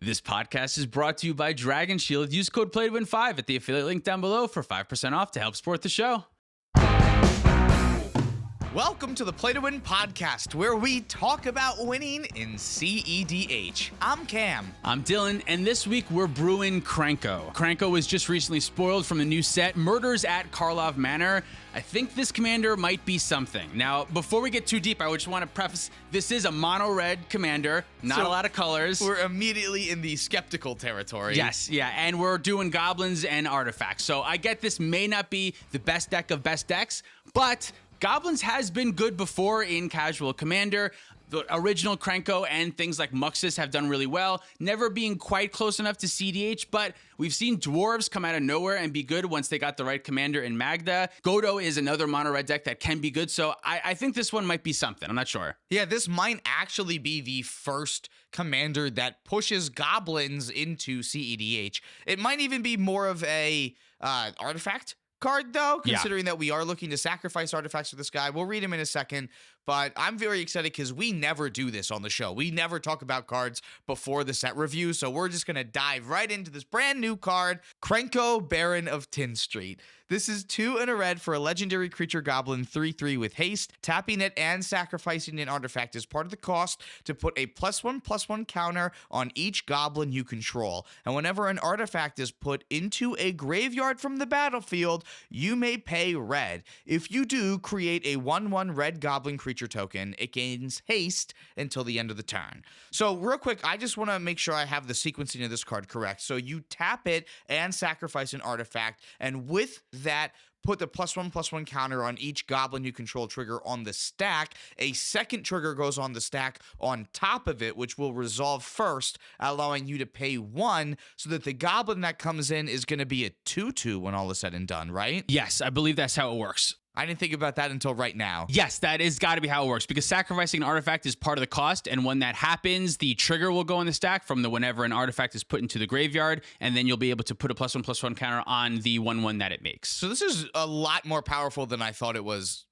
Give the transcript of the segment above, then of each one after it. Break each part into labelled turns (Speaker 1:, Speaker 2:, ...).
Speaker 1: This podcast is brought to you by Dragon Shield. Use code PLAYTOWIN5 at the affiliate link down below for 5% off to help support the show.
Speaker 2: Welcome to the Play to Win podcast, where we talk about winning in cEDH. I'm Cam.
Speaker 1: I'm Dylan, and this week we're brewing Krenko. Krenko was just recently spoiled from the new set, Murders at Karlov Manor. I think this commander might be something. Now, before we get too deep, I just want to preface, this is a mono-red commander, not a lot of colors.
Speaker 2: We're immediately in the skeptical territory.
Speaker 1: Yes, yeah, and we're doing goblins and artifacts. So I get this may not be the best deck of best decks, but Goblins has been good before in casual commander. The original Krenko and things like Muxus have done really well, never being quite close enough to cEDH, but we've seen Dwarves come out of nowhere and be good once they got the right commander in Magda. Godo is another mono-red deck that can be good, so I think this one might be something. I'm not sure.
Speaker 2: Yeah, this might actually be the first commander that pushes Goblins into cEDH. It might even be more of a artifact card, though, considering that we are looking to sacrifice artifacts for this guy. We'll read him in a second, but I'm very excited because we never do this on the show. We never talk about cards before the set review, so we're just going to dive right into this brand new card, Krenko, Baron of Tin Street. This is 2 and a red for a legendary creature goblin, 3/3 with haste. Tapping it and sacrificing an artifact is part of the cost to put a +1/+1 counter on each goblin you control. And whenever an artifact is put into a graveyard from the battlefield, you may pay red. If you do, create a 1/1 red goblin creature token. It gains haste until the end of the turn. So real quick, I just want to make sure I have the sequencing of this card correct. So you tap it and sacrifice an artifact, and with that, put the +1/+1 counter on each goblin you control trigger on the stack. A second trigger goes on the stack on top of it, which will resolve first, allowing you to pay 1, so that the goblin that comes in is going to be a 2/2 when all is said and done, right?
Speaker 1: Yes, I believe that's how it works.
Speaker 2: I didn't think about that until right now.
Speaker 1: Yes, that is got to be how it works, because sacrificing an artifact is part of the cost, and when that happens, the trigger will go on the stack from the whenever an artifact is put into the graveyard, and then you'll be able to put a +1/+1 counter on the 1/1 that it makes.
Speaker 2: So this is a lot more powerful than I thought it was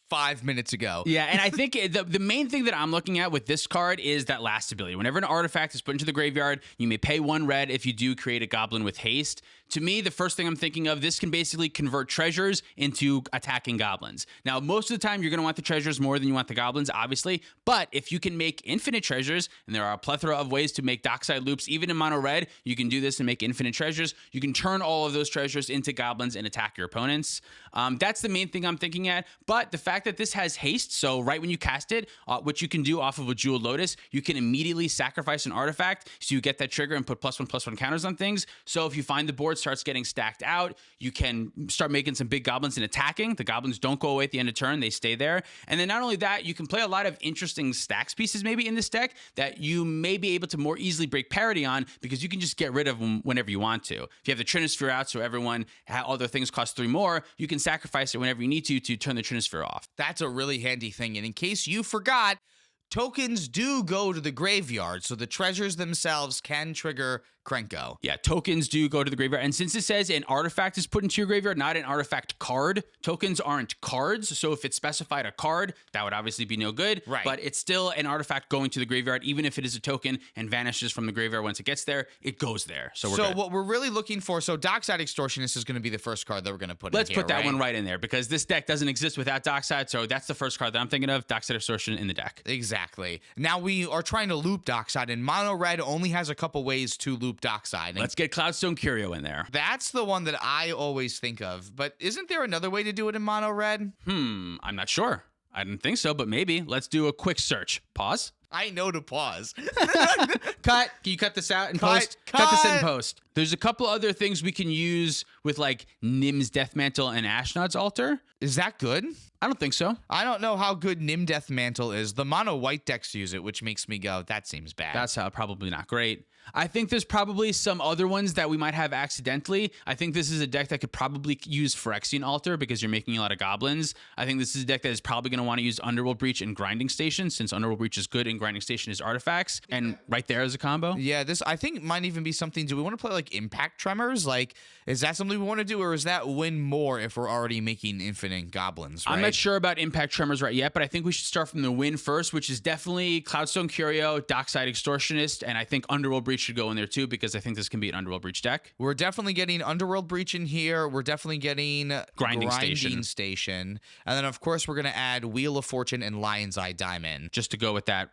Speaker 2: 5 minutes ago.
Speaker 1: Yeah, and I think the main thing that I'm looking at with this card is that last ability. Whenever an artifact is put into the graveyard, you may pay 1 red if you do create a goblin with haste. To me, the first thing I'm thinking of, this can basically convert treasures into attacking goblins. Now, most of the time, you're going to want the treasures more than you want the goblins, obviously, but if you can make infinite treasures, and there are a plethora of ways to make dockside loops, even in mono red, you can do this and make infinite treasures. You can turn all of those treasures into goblins and attack your opponents. That's the main thing I'm thinking at, but the fact that this has haste, so right when you cast it, which you can do off of a Jeweled Lotus, you can immediately sacrifice an artifact, so you get that trigger and put +1/+1 counters on things. So if you find the board starts getting stacked out, you can start making some big goblins and attacking. The goblins don't go away at the end of turn, they stay there. And then not only that, you can play a lot of interesting stacks pieces maybe in this deck that you may be able to more easily break parity on, because you can just get rid of them whenever you want to. If you have the Trinisphere out, so everyone, all their things cost 3 more, you can sacrifice it whenever you need to turn the Trinisphere off.
Speaker 2: That's a really handy thing. And in case you forgot, tokens do go to the graveyard, so the treasures themselves can trigger Krenko.
Speaker 1: Yeah, tokens do go to the graveyard. And since it says an artifact is put into your graveyard, not an artifact card, tokens aren't cards. So if it specified a card, that would obviously be no good.
Speaker 2: Right.
Speaker 1: But it's still an artifact going to the graveyard, even if it is a token and vanishes from the graveyard once it gets there, it goes there. So we're good.
Speaker 2: What we're really looking for, so Dockside Extortionist is going to be the first card that we're going to put in here,
Speaker 1: Let's put that
Speaker 2: right?
Speaker 1: one right in there, because this deck doesn't exist without Dockside. So that's the first card that I'm thinking of, Dockside Extortion in the deck.
Speaker 2: Exactly. Now we are trying to loop Dockside, and Mono Red only has a couple ways to loop Dockside.
Speaker 1: Let's get Cloudstone Curio in there.
Speaker 2: That's the one that I always think of, but isn't there another way to do it in Mono Red?
Speaker 1: I'm not sure. I didn't think so, but maybe. Let's do a quick search. Pause.
Speaker 2: I know to pause.
Speaker 1: Cut. Can you cut this out in post? Cut this in post. There's a couple other things we can use with like Nim's Deathmantle and Ashnod's Altar.
Speaker 2: Is that good?
Speaker 1: I don't think so.
Speaker 2: I don't know how good Nim Deathmantle is. The mono white decks use it, which makes me go, that seems bad.
Speaker 1: That's probably not great. I think there's probably some other ones that we might have accidentally. I think this is a deck that could probably use Phyrexian Altar because you're making a lot of goblins. I think this is a deck that is probably going to want to use Underworld Breach and Grinding Station, since Underworld Breach is good and Grinding Station is artifacts. And right there is a combo.
Speaker 2: Yeah, this I think might even be something. Do we want to play like Impact Tremors? Like, is that something we want to do, or is that win more if we're already making infinite winning goblins, right?
Speaker 1: I'm not sure about Impact Tremors right yet, but I think we should start from the win first, which is definitely Cloudstone Curio, Dockside Extortionist, and I think Underworld Breach should go in there too, because I think this can be an Underworld Breach deck.
Speaker 2: We're definitely getting Underworld Breach in here. We're definitely getting
Speaker 1: Grinding
Speaker 2: Station. And then, of course, we're going to add Wheel of Fortune and Lion's Eye Diamond.
Speaker 1: Just to go with that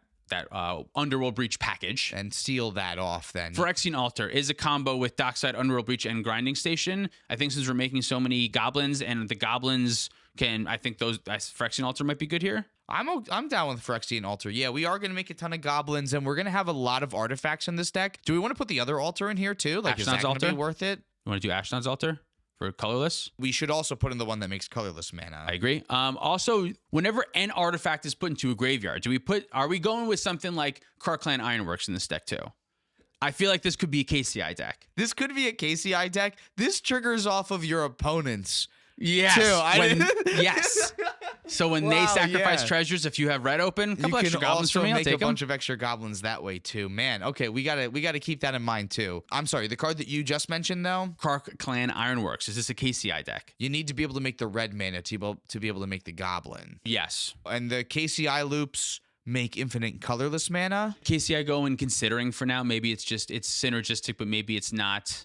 Speaker 1: Underworld Breach package.
Speaker 2: And seal that off then.
Speaker 1: Phyrexian Altar is a combo with Dockside, Underworld Breach, and Grinding Station. I think since we're making so many goblins, and the goblins I think Phyrexian Altar might be good here.
Speaker 2: I'm down with Phyrexian Altar. Yeah, we are going to make a ton of goblins, and we're going to have a lot of artifacts in this deck. Do we want to put the other altar in here too? Like, is that going to be worth it?
Speaker 1: You want to do Ashnod's Altar? For colorless?
Speaker 2: We should also put in the one that makes colorless mana.
Speaker 1: I agree. Also, whenever an artifact is put into a graveyard, are we going with something like Karlov Ironworks in this deck too? I feel like this could be a KCI deck.
Speaker 2: This could be a KCI deck. This triggers off of your opponents.
Speaker 1: Yes.
Speaker 2: Too.
Speaker 1: Yes. So when they sacrifice treasures, if you have red open, a couple extra goblins for me, I'll take them.
Speaker 2: Make a bunch of extra goblins that way too. Man, okay, we gotta keep that in mind too. I'm sorry, the card that you just mentioned though,
Speaker 1: Karlov Ironworks. Is this a KCI deck?
Speaker 2: You need to be able to make the red mana to be able to make the goblin.
Speaker 1: Yes.
Speaker 2: And the KCI loops make infinite colorless mana.
Speaker 1: KCI go in considering for now. Maybe it's synergistic, but maybe it's not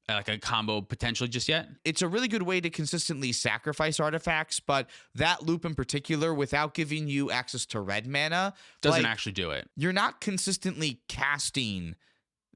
Speaker 1: like a combo potential just yet.
Speaker 2: It's a really good way to consistently sacrifice artifacts, but that loop in particular, without giving you access to red mana,
Speaker 1: doesn't actually do it.
Speaker 2: You're not consistently casting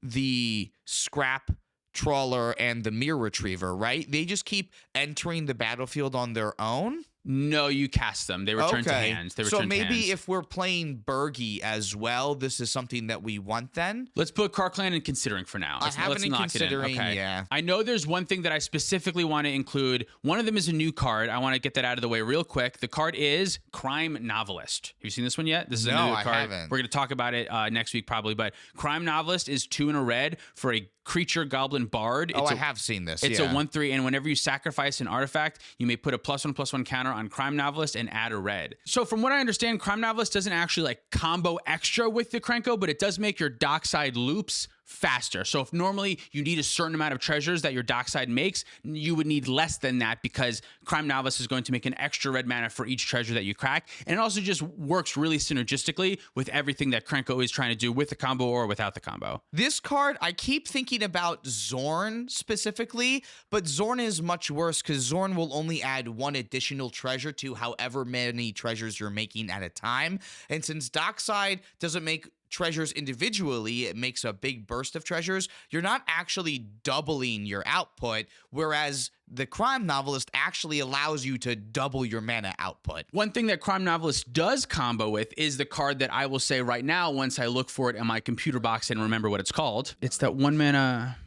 Speaker 2: the Scrap Trawler and the Mirror Retriever, right? They just keep entering the battlefield on their own.
Speaker 1: No, you cast them. They return to hands.
Speaker 2: So maybe if we're playing Bergie as well, this is something that we want then.
Speaker 1: Let's put Karlov in considering for now. Let's knock it in. Okay.
Speaker 2: Yeah.
Speaker 1: I know there's one thing that I specifically want to include. One of them is a new card. I want to get that out of the way real quick. The card is Crime Novelist. Have you seen this one yet? This is a new card.
Speaker 2: I haven't.
Speaker 1: We're going to talk about it next week probably, but Crime Novelist is 2 and a red for a creature goblin bard.
Speaker 2: I have seen this.
Speaker 1: It's a 1/3, and whenever you sacrifice an artifact, you may put a +1/+1 counter on Crime Novelist and add a red. So from what I understand, Crime Novelist doesn't actually like combo extra with the Krenko, but it does make your dockside loops faster. So if normally you need a certain amount of treasures that your dockside makes, you would need less than that because Crime Novelist is going to make an extra red mana for each treasure that you crack. And it also just works really synergistically with everything that Krenko is trying to do with the combo or without the combo.
Speaker 2: This card, I keep thinking about Zorn specifically, but Zorn is much worse because Zorn will only add 1 additional treasure to however many treasures you're making at a time. And since dockside doesn't make treasures individually, it makes a big burst of treasures. You're not actually doubling your output, whereas the Crime Novelist actually allows you to double your mana output.
Speaker 1: One thing that Crime Novelist does combo with is the card that I will say right now once I look for it in my computer box and remember what it's called. It's that 1 mana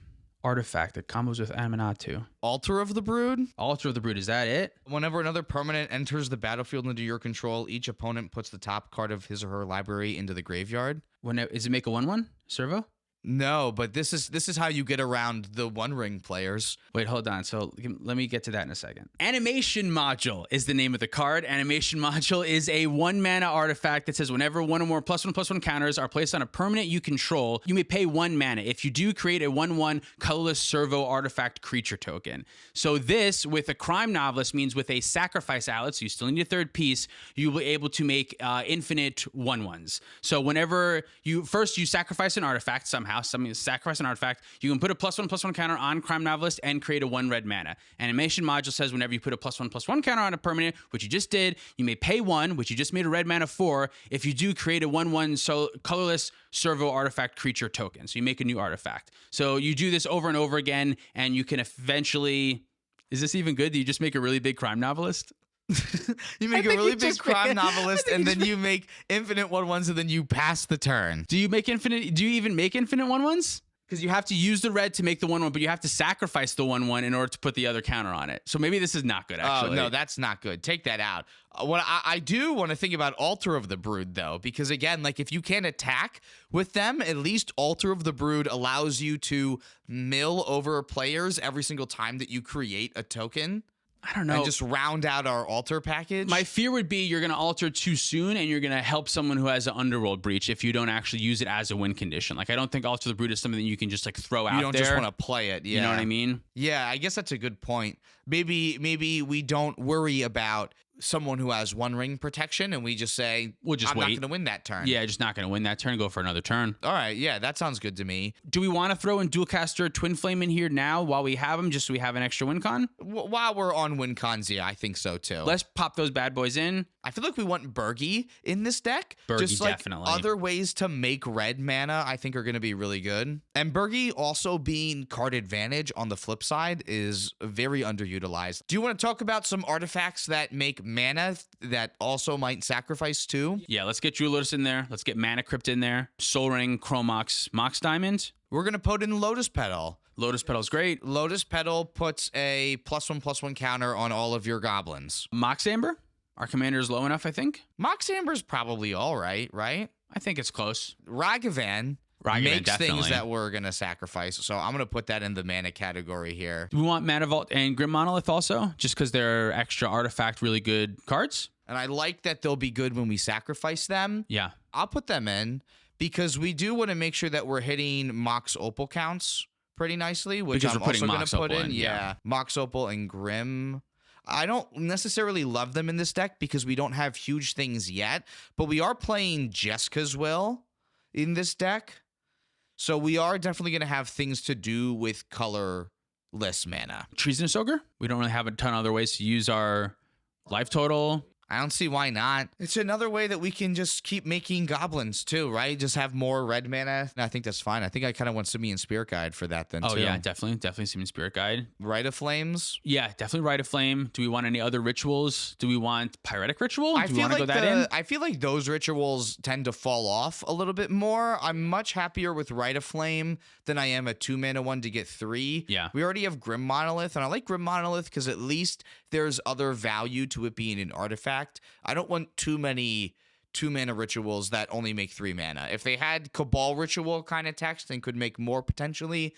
Speaker 1: artifact that combos with Aminatu.
Speaker 2: Altar of the Brood?
Speaker 1: Altar of the Brood, is that it?
Speaker 2: Whenever another permanent enters the battlefield under your control, each opponent puts the top card of his or her library into the graveyard.
Speaker 1: Is it make a 1/1? Servo?
Speaker 2: No, but this is how you get around the One Ring players.
Speaker 1: Wait, hold on. So let me get to that in a second. Animation Module is the name of the card. Animation Module is a 1 mana artifact that says whenever 1 or more +1/+1 counters are placed on a permanent you control, you may pay 1 mana. If you do, create a 1/1 colorless servo artifact creature token. So this, with a Crime Novelist, means with a sacrifice outlet, so you still need a 3rd piece, you'll be able to make infinite 1/1s. So whenever you sacrifice an artifact somehow, sacrifice an artifact, you can put a +1/+1 counter on Crime Novelist and create a 1 red mana. Animation Module says whenever you put a +1/+1 counter on a permanent, which you just did, you may pay 1, which you just made a red mana for. If you do, create a 1/1 colorless servo artifact creature token. So you make a new artifact. So you do this over and over again, and you can eventually... Is this even good? Do you just make a really big Crime Novelist?
Speaker 2: You make a really big Crime Novelist, and then you make infinite 1/1s, and then you pass the turn.
Speaker 1: Do you even make infinite 1/1s? Because you have to use the red to make the 1/1, but you have to sacrifice the 1/1 in order to put the other counter on it. So maybe this is not good, actually.
Speaker 2: Oh, no, that's not good. Take that out. What I do want to think about Altar of the Brood, though, because, again, like, if you can't attack with them, at least Altar of the Brood allows you to mill over players every single time that you create a token.
Speaker 1: I don't know.
Speaker 2: And just round out our altar package?
Speaker 1: My fear would be you're going to alter too soon and you're going to help someone who has an underworld breach if you don't actually use it as a win condition. Like, I don't think alter the brute is something that you can just like throw out there.
Speaker 2: You don't just want to play it. Yeah.
Speaker 1: You know what I mean?
Speaker 2: Yeah, I guess that's a good point. Maybe we don't worry about someone who has one ring protection and we just say,
Speaker 1: we'll just wait.
Speaker 2: Not going to win that turn.
Speaker 1: Yeah, just not going to win that turn. Go for another turn.
Speaker 2: All right. Yeah, that sounds good to me.
Speaker 1: Do we want to throw in Dualcaster Twin Flame in here now while we have them, just so we have an extra win con?
Speaker 2: While we're on win cons, yeah, I think so too.
Speaker 1: Let's pop those bad boys in.
Speaker 2: I feel like we want Bergie in this deck.
Speaker 1: Bergie,
Speaker 2: just like
Speaker 1: definitely.
Speaker 2: Other ways to make red mana, I think, are going to be really good. And Bergie also being card advantage on the flip side is very underutilized. Do you want to talk about some artifacts that make mana that also might sacrifice too?
Speaker 1: Yeah, let's get Jewelers in there. Let's get Mana Crypt in there. Soul Ring, Chromox, Mox Diamond.
Speaker 2: We're going to put in Lotus Petal.
Speaker 1: Lotus Petal's great.
Speaker 2: Lotus Petal puts a +1/+1 counter on all of your goblins.
Speaker 1: Mox Amber. Our commander is low enough, I think.
Speaker 2: Mox Amber's probably all right?
Speaker 1: I think it's close.
Speaker 2: Ragavan makes
Speaker 1: definitely.
Speaker 2: things that we're going to sacrifice. So I'm going to put that in the mana category here.
Speaker 1: Do we want Mana Vault and Grim Monolith also? Just because they're extra artifact, really good cards?
Speaker 2: And I like that they'll be good when we sacrifice them.
Speaker 1: Yeah.
Speaker 2: I'll put them in because we do want to make sure that we're hitting Mox Opal counts pretty nicely, which
Speaker 1: because
Speaker 2: I'm
Speaker 1: we're putting
Speaker 2: also going
Speaker 1: Mox
Speaker 2: to put
Speaker 1: Opal
Speaker 2: in. Yeah. Mox Opal and Grim. I don't necessarily love them in this deck because we don't have huge things yet, but we are playing Jeska's Will in this deck. So we are definitely going to have things to do with colorless mana.
Speaker 1: Treasonous Ogre. We don't really have a ton of other ways to use our life total.
Speaker 2: I don't see why not. It's another way that we can just keep making goblins too, right? Just have more red mana. And I think that's fine. I think I kind of want Simian Spirit Guide for that then too.
Speaker 1: Oh yeah, definitely Simian Spirit Guide.
Speaker 2: Rite of Flames.
Speaker 1: Yeah, definitely Rite of Flame. Do we want any other rituals? Do we want Pyretic Ritual? Do we want to go that in?
Speaker 2: I feel like those rituals tend to fall off a little bit more. I'm much happier with Rite of Flame than I am a 2-mana one to get 3.
Speaker 1: Yeah.
Speaker 2: We already have Grim Monolith, and I like Grim Monolith because at least there's other value to it being an artifact. I don't want too many 2-mana rituals that only make 3 mana. If they had Cabal Ritual kind of text and could make more potentially,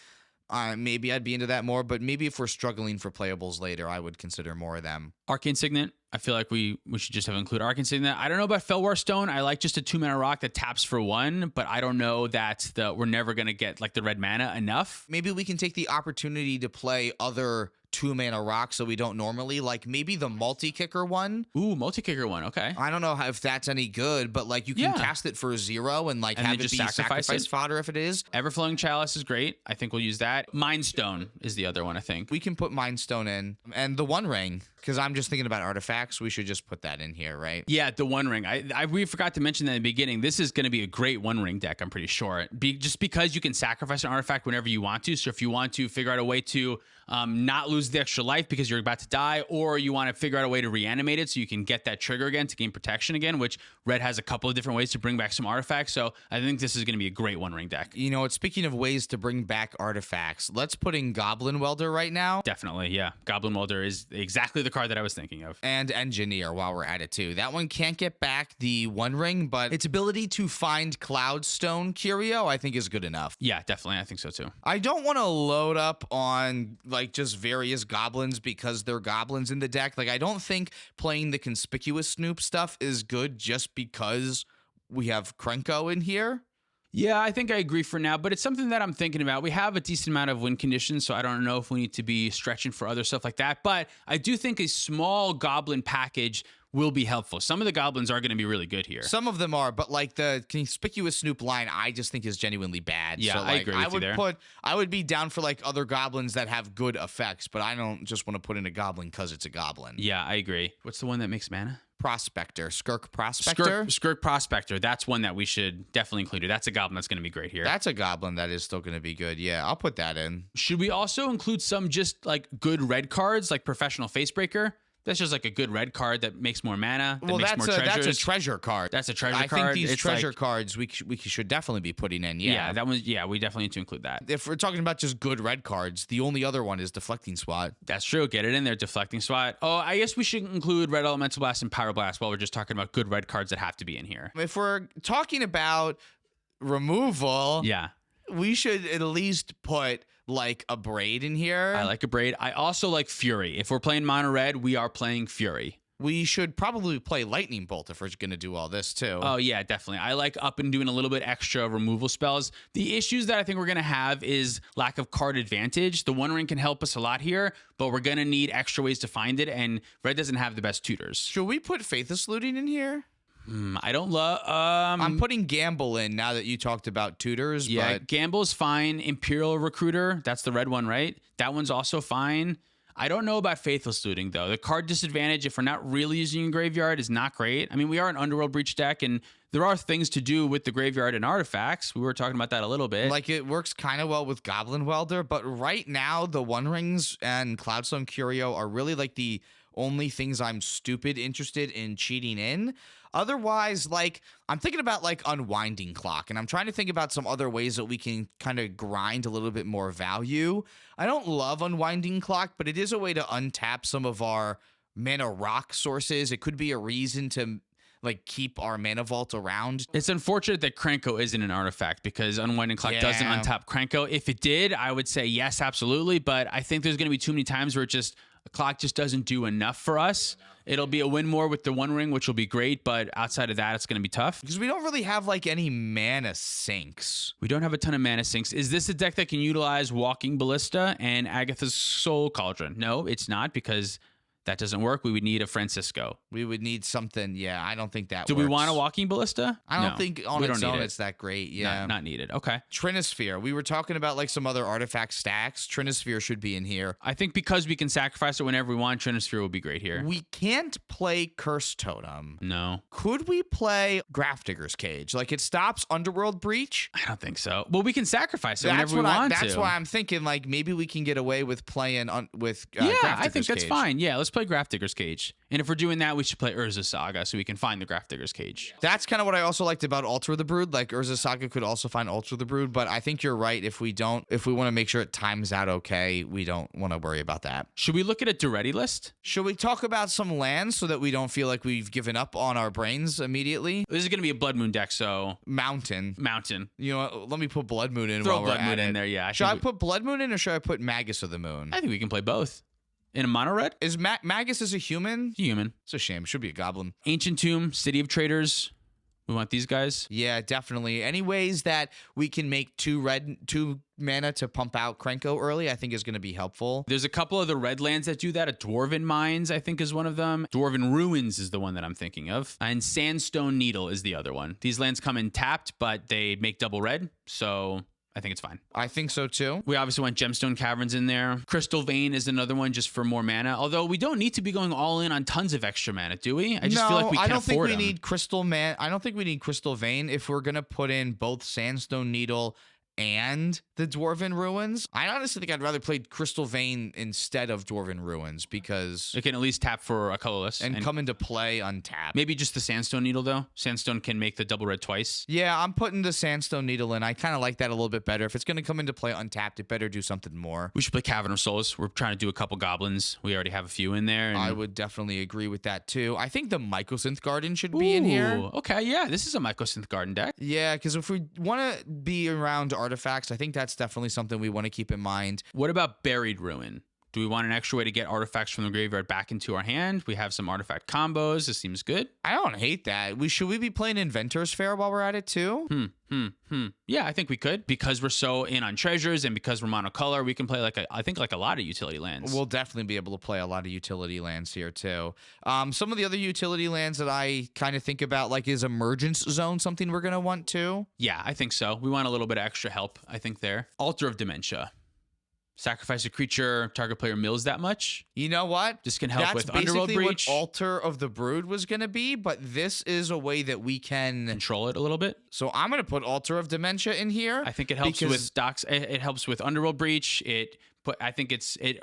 Speaker 2: maybe I'd be into that more. But maybe if we're struggling for playables later, I would consider more of them.
Speaker 1: Arcane Signet. I feel like we should just have included Arcane Signet. I don't know about Felwar Stone. I like just a 2-mana rock that taps for 1, but I don't know that we're never going to get like the red mana enough.
Speaker 2: Maybe we can take the opportunity to play other 2-mana rocks that we don't normally, like maybe the multi-kicker one.
Speaker 1: Ooh, multi-kicker one. Okay.
Speaker 2: I don't know if that's any good, but like you can cast it for 0 and like have it be sacrifice fodder if it is.
Speaker 1: Everflowing Chalice is great. I think we'll use that. Mind Stone is the other one, I think.
Speaker 2: We can put Mind Stone in. And the One Ring, because I'm just thinking about artifacts. We should just put that in here, right?
Speaker 1: Yeah, the One Ring. We forgot to mention that in the beginning. This is going to be a great One Ring deck, I'm pretty sure. Just because you can sacrifice an artifact whenever you want to. So if you want to figure out a way to not lose the extra life because you're about to die, or you want to figure out a way to reanimate it so you can get that trigger again to gain protection again, which Red has a couple of different ways to bring back some artifacts. So I think this is going to be a great One Ring deck.
Speaker 2: You know, speaking of ways to bring back artifacts, let's put in Goblin Welder right now.
Speaker 1: Definitely, yeah. Goblin Welder is exactly the card that I was thinking of.
Speaker 2: And Engineer while we're at it too. That one can't get back the One Ring, but its ability to find Cloudstone Curio I think is good enough.
Speaker 1: Yeah, definitely. I think so too.
Speaker 2: I don't want to load up on like just various goblins because they're goblins in the deck. Like I don't think playing the Conspicuous Snoop stuff is good just because we have Krenko in here.
Speaker 1: Yeah, I think I agree for now, but it's something that I'm thinking about. We have a decent amount of win conditions, so I don't know if we need to be stretching for other stuff like that. But I do think a small goblin package will be helpful. Some of the goblins are going to be really good here.
Speaker 2: Some of them are, but like the Conspicuous Snoop line, I just think is genuinely bad.
Speaker 1: Yeah,
Speaker 2: so, like,
Speaker 1: I agree with you there.
Speaker 2: I would be down for like other goblins that have good effects, but I don't just want to put in a goblin because it's a goblin.
Speaker 1: Yeah, I agree. What's the one that makes mana?
Speaker 2: Prospector. Skirk Prospector?
Speaker 1: Skirk Prospector. That's one that we should definitely include. That's a goblin that's going to be great here.
Speaker 2: That's a goblin that is still going to be good. Yeah, I'll put that in.
Speaker 1: Should we also include some just like good red cards, like Professional Facebreaker? That's just like a good red card that makes more mana. That's
Speaker 2: a treasure card.
Speaker 1: That's a treasure card.
Speaker 2: I think these treasure cards we should definitely be putting in. Yeah,
Speaker 1: that one. Yeah, we definitely need to include that.
Speaker 2: If we're talking about just good red cards, the only other one is Deflecting Swat.
Speaker 1: That's true. Get it in there, Deflecting Swat. Oh, I guess we should include Red Elemental Blast and Power Blast while we're just talking about good red cards that have to be in here.
Speaker 2: If we're talking about removal,
Speaker 1: yeah.
Speaker 2: we should at least put like a braid in here.
Speaker 1: I like a braid. I also like Fury. If we're playing mono red, we are playing Fury.
Speaker 2: We should probably play Lightning Bolt if we're going to do all this too.
Speaker 1: Oh, yeah, definitely. I like up and doing a little bit extra removal spells. The issues that I think we're going to have is lack of card advantage. The One Ring can help us a lot here, but we're going to need extra ways to find it, and red doesn't have the best tutors.
Speaker 2: Should we put Faithless Looting in here?
Speaker 1: I don't love...
Speaker 2: I'm putting Gamble in now that you talked about tutors.
Speaker 1: Yeah,
Speaker 2: but
Speaker 1: Gamble's fine. Imperial Recruiter, that's the red one, right? That one's also fine. I don't know about Faithless Looting, though. The card disadvantage, if we're not really using a graveyard, is not great. I mean, we are an Underworld Breach deck, and there are things to do with the graveyard and artifacts. We were talking about that a little bit.
Speaker 2: like it works kind of well with Goblin Welder, but right now the One Rings and Cloudstone Curio are really like the only things I'm stupid interested in cheating in. Otherwise, like, I'm thinking about like Unwinding Clock, and I'm trying to think about some other ways that we can kind of grind a little bit more value. I don't love Unwinding Clock, but it is a way to untap some of our mana rock sources. It could be a reason to like keep our mana vault around.
Speaker 1: It's unfortunate that Krenko isn't an artifact because Unwinding Clock doesn't untap Krenko. If it did, I would say yes, absolutely. But I think there's going to be too many times where a clock just doesn't do enough for us. It'll be a win more with the One Ring, which will be great, but outside of that, it's going to be tough.
Speaker 2: Because we don't really have like any mana sinks.
Speaker 1: We don't have a ton of mana sinks. Is this a deck that can utilize Walking Ballista and Agatha's Soul Cauldron? No, it's not, because that doesn't work. We would need a Francisco.
Speaker 2: We would need something. Yeah, I don't think that
Speaker 1: Do
Speaker 2: works.
Speaker 1: we want a Walking Ballista?
Speaker 2: I don't think on its own
Speaker 1: it.
Speaker 2: it's that great. Yeah.
Speaker 1: Not needed. Okay.
Speaker 2: Trinisphere. We were talking about like some other artifact stacks. Trinisphere should be in here.
Speaker 1: I think because we can sacrifice it whenever we want, Trinisphere will be great here.
Speaker 2: We can't play Curse Totem.
Speaker 1: No.
Speaker 2: Could we play Grafdigger's Cage? Like it stops Underworld Breach?
Speaker 1: I don't think so. Well, we can sacrifice it whenever we want to.
Speaker 2: That's why I'm thinking like maybe we can get away with playing with
Speaker 1: yeah,
Speaker 2: Grafdigger's
Speaker 1: I think that's
Speaker 2: Cage.
Speaker 1: fine. Yeah, let's play Grafdigger's Cage. And if we're doing that, we should play Urza Saga so we can find the Grafdigger's Cage.
Speaker 2: That's kind of what I also liked about Altar of the Brood. Like Urza Saga could also find Altar of the Brood, but I think you're right. If we want to make sure it times out okay, we don't want to worry about that.
Speaker 1: Should we look at a Duretti list?
Speaker 2: Should we talk about some lands so that we don't feel like we've given up on our brains immediately?
Speaker 1: This is going to be a Blood Moon deck, so...
Speaker 2: Mountain.
Speaker 1: You
Speaker 2: know what? Let me put Blood Moon in
Speaker 1: Throw
Speaker 2: while
Speaker 1: Blood
Speaker 2: we're
Speaker 1: Moon
Speaker 2: at
Speaker 1: in
Speaker 2: it.
Speaker 1: there, yeah.
Speaker 2: Should I put Blood Moon in or should I put Magus of the Moon?
Speaker 1: I think we can play both. In a mono red?
Speaker 2: Is Magus is a human?
Speaker 1: Human.
Speaker 2: It's a shame. Should be a goblin.
Speaker 1: Ancient Tomb, City of Traders. We want these guys.
Speaker 2: Yeah, definitely. Any ways that we can make two mana to pump out Krenko early, I think is going to be helpful.
Speaker 1: There's a couple of the red lands that do that. A Dwarven Mines, I think, is one of them. Dwarven Ruins is the one that I'm thinking of. And Sandstone Needle is the other one. These lands come in tapped, but they make double red, so I think it's fine.
Speaker 2: I think so too.
Speaker 1: We obviously want Gemstone Caverns in there. Crystal Vein is another one just for more mana. Although we don't need to be going all in on tons of extra mana, do we? I just feel like we can't afford them.
Speaker 2: I don't think we need Crystal Vein if we're going to put in both Sandstone Needle and the Dwarven Ruins. I honestly think I'd rather play Crystal Vein instead of Dwarven Ruins because
Speaker 1: it can at least tap for a colorless
Speaker 2: and come into play untapped.
Speaker 1: Maybe just the Sandstone Needle though. Sandstone can make the double red twice.
Speaker 2: Yeah, I'm putting the Sandstone Needle in. I kind of like that a little bit better. If it's going to come into play untapped, it better do something more.
Speaker 1: We should play Cavern of Souls. We're trying to do a couple goblins. We already have a few in there. And
Speaker 2: I would definitely agree with that too. I think the Mycosynth Garden should be in here.
Speaker 1: Okay, yeah, this is a Mycosynth Garden deck.
Speaker 2: Yeah, because if we want to be around artifacts, I think that's definitely something we want to keep in mind.
Speaker 1: What about Buried Ruin? Do we want an extra way to get artifacts from the graveyard back into our hand? We have some artifact combos. This seems good.
Speaker 2: I don't hate that. Should we be playing Inventor's Fair while we're at it too?
Speaker 1: Yeah, I think we could. Because we're so in on treasures and because we're monocolor, we can play I think a lot of utility lands.
Speaker 2: We'll definitely be able to play a lot of utility lands here too. Some of the other utility lands that I kind of think about, like, is Emergence Zone something we're going to want to?
Speaker 1: Yeah, I think so. We want a little bit of extra help, I think, there. Altar of Dementia. Sacrifice a creature, target player mills that much.
Speaker 2: You know what?
Speaker 1: This can help with Underworld Breach.
Speaker 2: That's basically what Altar of the Brood was going to be, but this is a way that we can
Speaker 1: control it a little bit.
Speaker 2: So I'm going to put Altar of Dementia in here.
Speaker 1: I think it helps with Docs. It helps with Underworld Breach. I think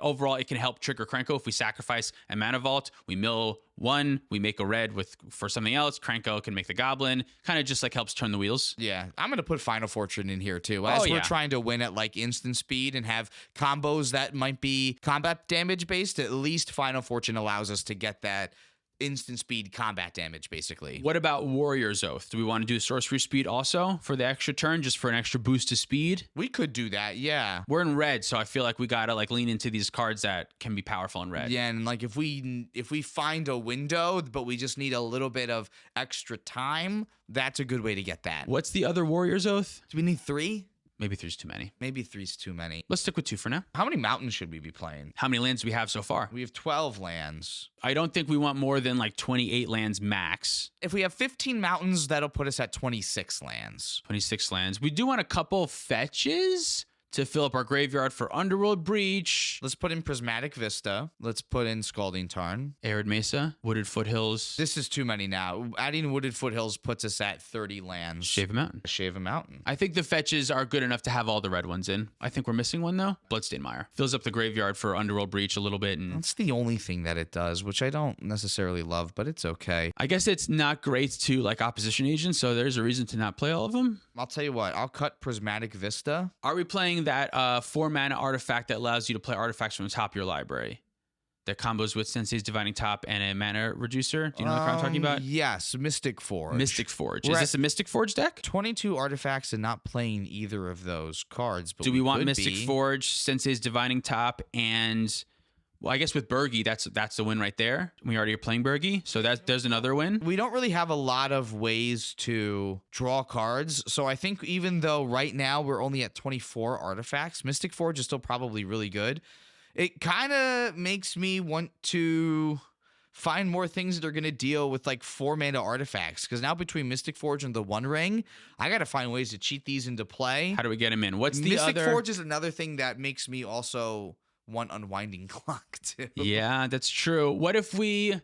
Speaker 1: overall it can help trigger Krenko if we sacrifice a mana vault. We mill one, we make a red for something else. Krenko can make the goblin. Kind of just like helps turn the wheels.
Speaker 2: Yeah, I'm gonna put Final Fortune in here too. As we're trying to win at like instant speed and have combos that might be combat damage based, at least Final Fortune allows us to get that instant speed combat damage, basically.
Speaker 1: What about Warrior's Oath? Do we want to do sorcery speed also for the extra turn, just for an extra boost to speed?
Speaker 2: We could do that, yeah.
Speaker 1: We're in red, so I feel like we gotta like lean into these cards that can be powerful in red.
Speaker 2: Yeah, and like if we find a window, but we just need a little bit of extra time, that's a good way to get that.
Speaker 1: What's the other Warrior's Oath?
Speaker 2: Do we need 3?
Speaker 1: Maybe 3's too many.
Speaker 2: Maybe 3's too many.
Speaker 1: Let's stick with 2 for now.
Speaker 2: How many mountains should we be playing?
Speaker 1: How many lands do we have so far?
Speaker 2: We have 12 lands.
Speaker 1: I don't think we want more than like 28 lands max.
Speaker 2: If we have 15 mountains, that'll put us at 26 lands.
Speaker 1: 26 lands. We do want a couple fetches to fill up our graveyard for Underworld Breach.
Speaker 2: Let's put in Prismatic Vista. Let's put in Scalding Tarn.
Speaker 1: Arid Mesa, Wooded Foothills.
Speaker 2: This is too many now. Adding Wooded Foothills puts us at 30 lands.
Speaker 1: Shave a Mountain.
Speaker 2: Shave a Mountain.
Speaker 1: I think the fetches are good enough to have all the red ones in. I think we're missing one though. Bloodstained Mire. Fills up the graveyard for Underworld Breach a little bit. And
Speaker 2: that's the only thing that it does, which I don't necessarily love, but it's okay.
Speaker 1: I guess it's not great to like opposition agents, so there's a reason to not play all of them.
Speaker 2: I'll tell you what, I'll cut Prismatic Vista.
Speaker 1: Are we playing that 4-mana artifact that allows you to play artifacts from the top of your library? That combos with Sensei's Divining Top and a mana reducer? Do you know what I'm talking about?
Speaker 2: Yes, Mystic Forge.
Speaker 1: Mystic Forge. Is this a Mystic Forge deck?
Speaker 2: 22 artifacts and not playing either of those cards. But
Speaker 1: do we want Mystic Forge, Sensei's Divining Top, and... Well, I guess with Bergie, that's the win right there. We already are playing Bergie, so there's another win.
Speaker 2: We don't really have a lot of ways to draw cards, so I think even though right now we're only at 24 artifacts, Mystic Forge is still probably really good. It kind of makes me want to find more things that are going to deal with like 4-mana artifacts, because now between Mystic Forge and the One Ring, I got to find ways to cheat these into play.
Speaker 1: How do we get them in? What's the
Speaker 2: Mystic
Speaker 1: other...
Speaker 2: Forge is another thing that makes me also... want Unwinding Clock too.
Speaker 1: Yeah, that's true. What if we...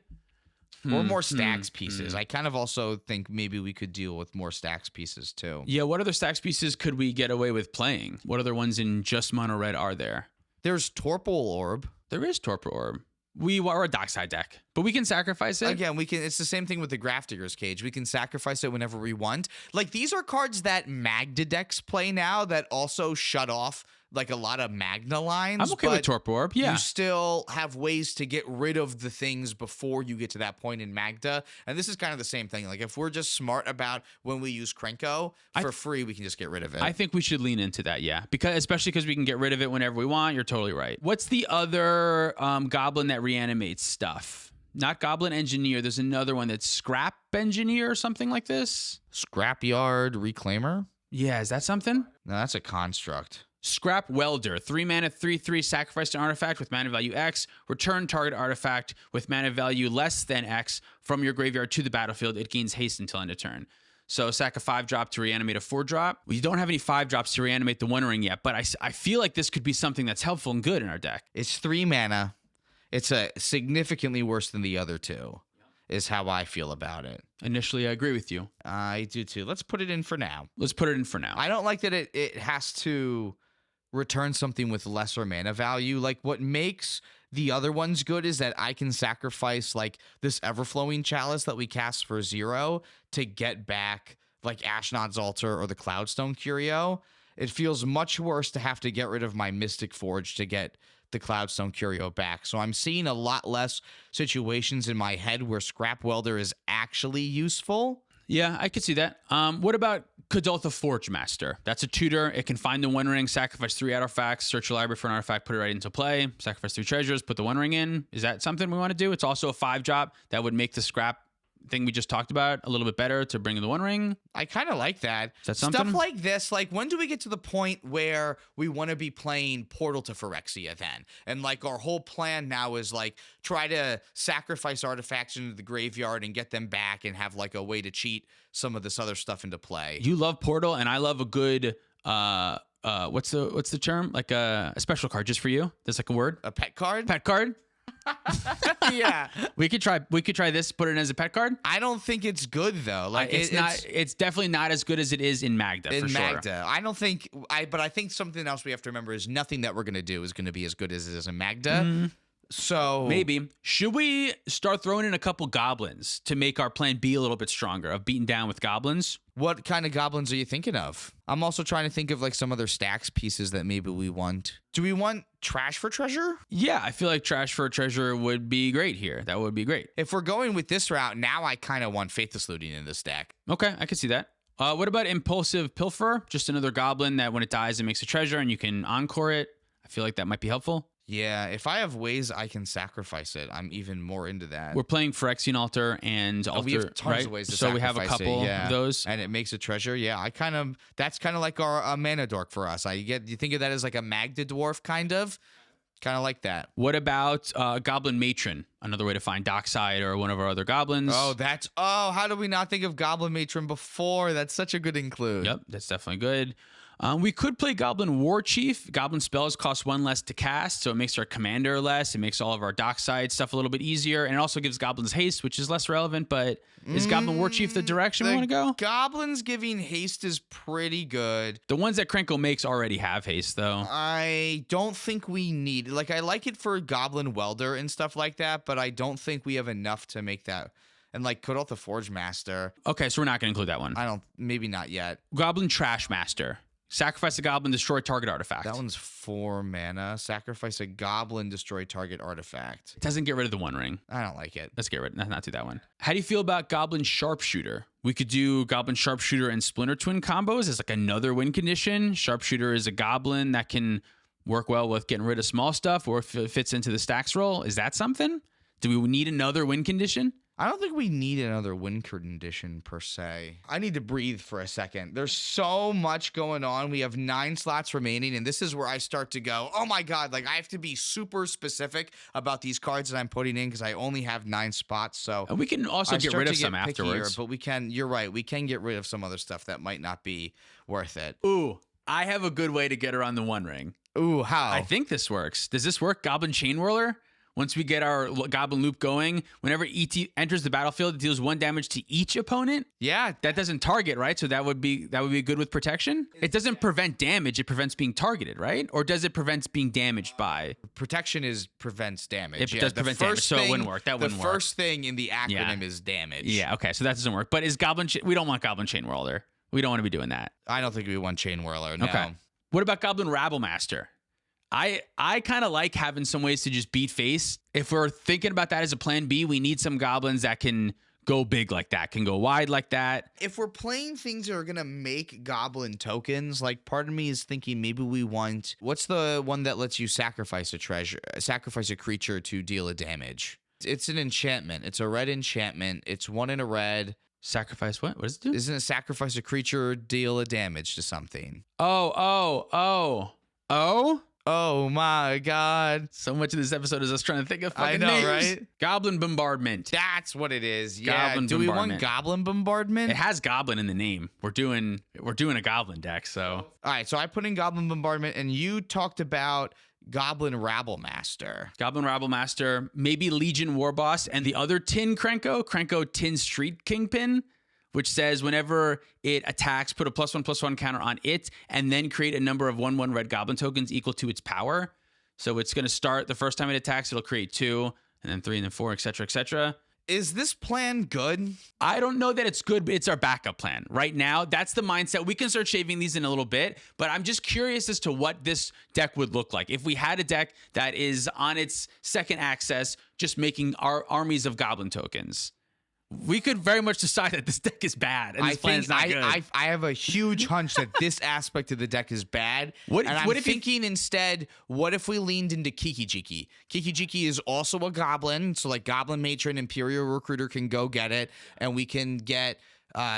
Speaker 2: Or more stacks pieces. I kind of also think maybe we could deal with more stacks pieces too.
Speaker 1: Yeah, what other stacks pieces could we get away with playing? What other ones in just mono red are there?
Speaker 2: There's Torpor Orb.
Speaker 1: There is Torpor Orb. We are a dockside deck, but we can sacrifice it.
Speaker 2: Again, we can. It's the same thing with the Grafdigger's Cage. We can sacrifice it whenever we want. Like, these are cards that Magda decks play now that also shut off like a lot of Magna lines.
Speaker 1: I'm okay with Torpor Orb, yeah.
Speaker 2: You still have ways to get rid of the things before you get to that point in Magda. And this is kind of the same thing. Like, if we're just smart about when we use Krenko for free, we can just get rid of it.
Speaker 1: I think we should lean into that, yeah. Especially because we can get rid of it whenever we want. You're totally right. What's the other goblin that reanimates stuff? Not Goblin Engineer. There's another one that's Scrap Engineer or something like this.
Speaker 2: Scrapyard Reclaimer?
Speaker 1: Yeah, is that something?
Speaker 2: No, that's a construct.
Speaker 1: Scrap Welder, 3-mana, 3/3, sacrifice an artifact with mana value X, return target artifact with mana value less than X from your graveyard to the battlefield. It gains haste until end of turn. So sack a 5-drop to reanimate a 4-drop. We don't have any 5-drops to reanimate the One Ring yet, but I feel like this could be something that's helpful and good in our deck.
Speaker 2: It's 3 mana. It's significantly worse than the other two, is how I feel about it.
Speaker 1: Initially, I agree with you.
Speaker 2: I do too. Let's put it in for now.
Speaker 1: Let's put it in for now.
Speaker 2: I don't like that it has to return something with lesser mana value. Like, what makes the other ones good is that I can sacrifice like this Everflowing Chalice that we cast for 0 to get back like Ashnod's Altar or the Cloudstone Curio. It feels much worse to have to get rid of my Mystic Forge to get the Cloudstone Curio back. So I'm seeing a lot less situations in my head where Scrap Welder is actually useful.
Speaker 1: Yeah, I could see that. What about Kadoltha Forge Master? That's a tutor. It can find the One Ring, sacrifice 3 artifacts, search your library for an artifact, put it right into play, sacrifice 3 treasures, put the One Ring in. Is that something we want to do? It's also a 5-drop that would make the scrap thing we just talked about a little bit better to bring in the One Ring.
Speaker 2: I kind of like that.
Speaker 1: Is that something?
Speaker 2: Stuff like this, like, when do we get to the point where we want to be playing Portal to Phyrexia then? And like, our whole plan now is like try to sacrifice artifacts into the graveyard and get them back and have like a way to cheat some of this other stuff into play.
Speaker 1: You love Portal, and I love a good what's the term? Like a special card just for you. There's like a word.
Speaker 2: A pet card?
Speaker 1: Pet card.
Speaker 2: Yeah.
Speaker 1: We could try this, put it in as a pet card.
Speaker 2: I don't think it's good though. Like,
Speaker 1: it's definitely not as good as it is in Magda, for sure.
Speaker 2: Magda. I don't think but I think something else we have to remember is nothing that we're gonna do is gonna be as good as it is in Magda. So
Speaker 1: maybe. Should we start throwing in a couple goblins to make our plan B a little bit stronger of beating down with goblins?
Speaker 2: What kind of goblins are you thinking of? I'm also trying to think of like some other stacks pieces that maybe we want. Do we want trash for treasure?
Speaker 1: Yeah, I feel like trash for a treasure would be great here. That would be great.
Speaker 2: If we're going with this route, now I kind of want Faithless Looting in this stack.
Speaker 1: Okay, I can see that. What about Impulsive Pilfer? Just another goblin that when it dies, it makes a treasure and you can encore it. I feel like that might be helpful.
Speaker 2: Yeah, if I have ways I can sacrifice it, I'm even more into that.
Speaker 1: We're playing Phyrexian Altar and Altar,
Speaker 2: we have tons
Speaker 1: right?
Speaker 2: of ways to
Speaker 1: so we have a
Speaker 2: sacrifice
Speaker 1: couple
Speaker 2: it, yeah.
Speaker 1: of those.
Speaker 2: And it makes a treasure. Yeah, that's kind of like our mana dork for us. You think of that as like a Magda dwarf kind of like that.
Speaker 1: What about Goblin Matron? Another way to find Dockside or one of our other goblins.
Speaker 2: How do we not think of Goblin Matron before? That's such a good include.
Speaker 1: Yep, that's definitely good. We could play Goblin War Chief. Goblin spells cost 1 less to cast, so it makes our commander less. It makes all of our dockside stuff a little bit easier, and it also gives goblins haste, which is less relevant. But is Goblin War Chief the direction we want to go?
Speaker 2: Goblins giving haste is pretty good.
Speaker 1: The ones that Krenko makes already have haste, though.
Speaker 2: I don't think we need. Like, I like it for Goblin Welder and stuff like that, but I don't think we have enough to make that. And like Kodal the Forge Master.
Speaker 1: Okay, so we're not going to include that one.
Speaker 2: Maybe not yet.
Speaker 1: Goblin Trash Master. Sacrifice a goblin, destroy target artifact.
Speaker 2: That one's 4 mana. Sacrifice a goblin, destroy target artifact.
Speaker 1: It doesn't get rid of the One Ring.
Speaker 2: I don't like it.
Speaker 1: Let's get rid. Not do that one. How do you feel about Goblin Sharpshooter? We could do Goblin Sharpshooter and Splinter Twin combos as like another win condition. Sharpshooter is a goblin that can work well with getting rid of small stuff, or if it fits into the stacks roll. Is that something? Do we need another win condition?
Speaker 2: I don't think we need another win condition per se. I need to breathe for a second. There's so much going on. We have 9 slots remaining, and this is where I start to go, oh my God, like I have to be super specific about these cards that I'm putting in because I only have 9 spots. So
Speaker 1: and we can also get rid of some afterwards.
Speaker 2: But you're right, we can get rid of some other stuff that might not be worth it.
Speaker 1: Ooh, I have a good way to get around the One Ring.
Speaker 2: Ooh, how?
Speaker 1: I think this works. Does this work? Goblin Chain Whirler? Once we get our Goblin Loop going, whenever ET enters the battlefield, it deals 1 damage to each opponent.
Speaker 2: Yeah.
Speaker 1: That doesn't target, right? So that would be good with protection. It doesn't prevent damage. It prevents being targeted, right? Or does it prevent being damaged by?
Speaker 2: Protection prevents damage.
Speaker 1: It does prevent damage, so it wouldn't work. That wouldn't work.
Speaker 2: The first thing in the acronym is damage.
Speaker 1: Yeah, okay, so that doesn't work. But is we don't want Goblin Chain Whirler. We don't want to be doing that.
Speaker 2: I don't think we want Chain Whirler, no.
Speaker 1: Okay. What about Goblin Rabble Master? I kind of like having some ways to just beat face. If we're thinking about that as a plan B, we need some goblins that can go big like that, can go wide like that.
Speaker 2: If we're playing things that are going to make goblin tokens, like part of me is thinking maybe we want, what's the one that lets you sacrifice a creature to deal a damage? It's an enchantment. It's a red enchantment. It's 1 in a red.
Speaker 1: Sacrifice what? What does it do?
Speaker 2: Isn't it sacrifice a creature, deal a damage to something? Oh my God.
Speaker 1: So much of this episode is us trying to think of fucking
Speaker 2: names.
Speaker 1: Right? Goblin Bombardment.
Speaker 2: That's what it is.
Speaker 1: Goblin
Speaker 2: Do we want Goblin Bombardment?
Speaker 1: It has Goblin in the name. We're doing a Goblin deck, so.
Speaker 2: All right, so I put in Goblin Bombardment, and you talked about Goblin Rabble Master.
Speaker 1: Goblin Rabble Master, maybe Legion War Boss, and the other Tin Krenko Tin Street Kingpin, which says whenever it attacks, put a +1/+1 counter on it, and then create a number of 1/1 red goblin tokens equal to its power. So it's going to start the first time it attacks, it'll create 2, and then 3, and then 4, etc., etc.
Speaker 2: Is this plan good?
Speaker 1: I don't know that it's good, but it's our backup plan. Right now, that's the mindset. We can start shaving these in a little bit, but I'm just curious as to what this deck would look like. If we had a deck that is on its second access, just making our armies of goblin tokens. We could very much decide that this deck is bad and this plan is not good.
Speaker 2: I have a huge hunch that this aspect of the deck is bad. I'm thinking instead, what if we leaned into Kiki-Jiki? Kiki-Jiki is also a goblin, so like Goblin Matron, Imperial Recruiter can go get it, and we can get...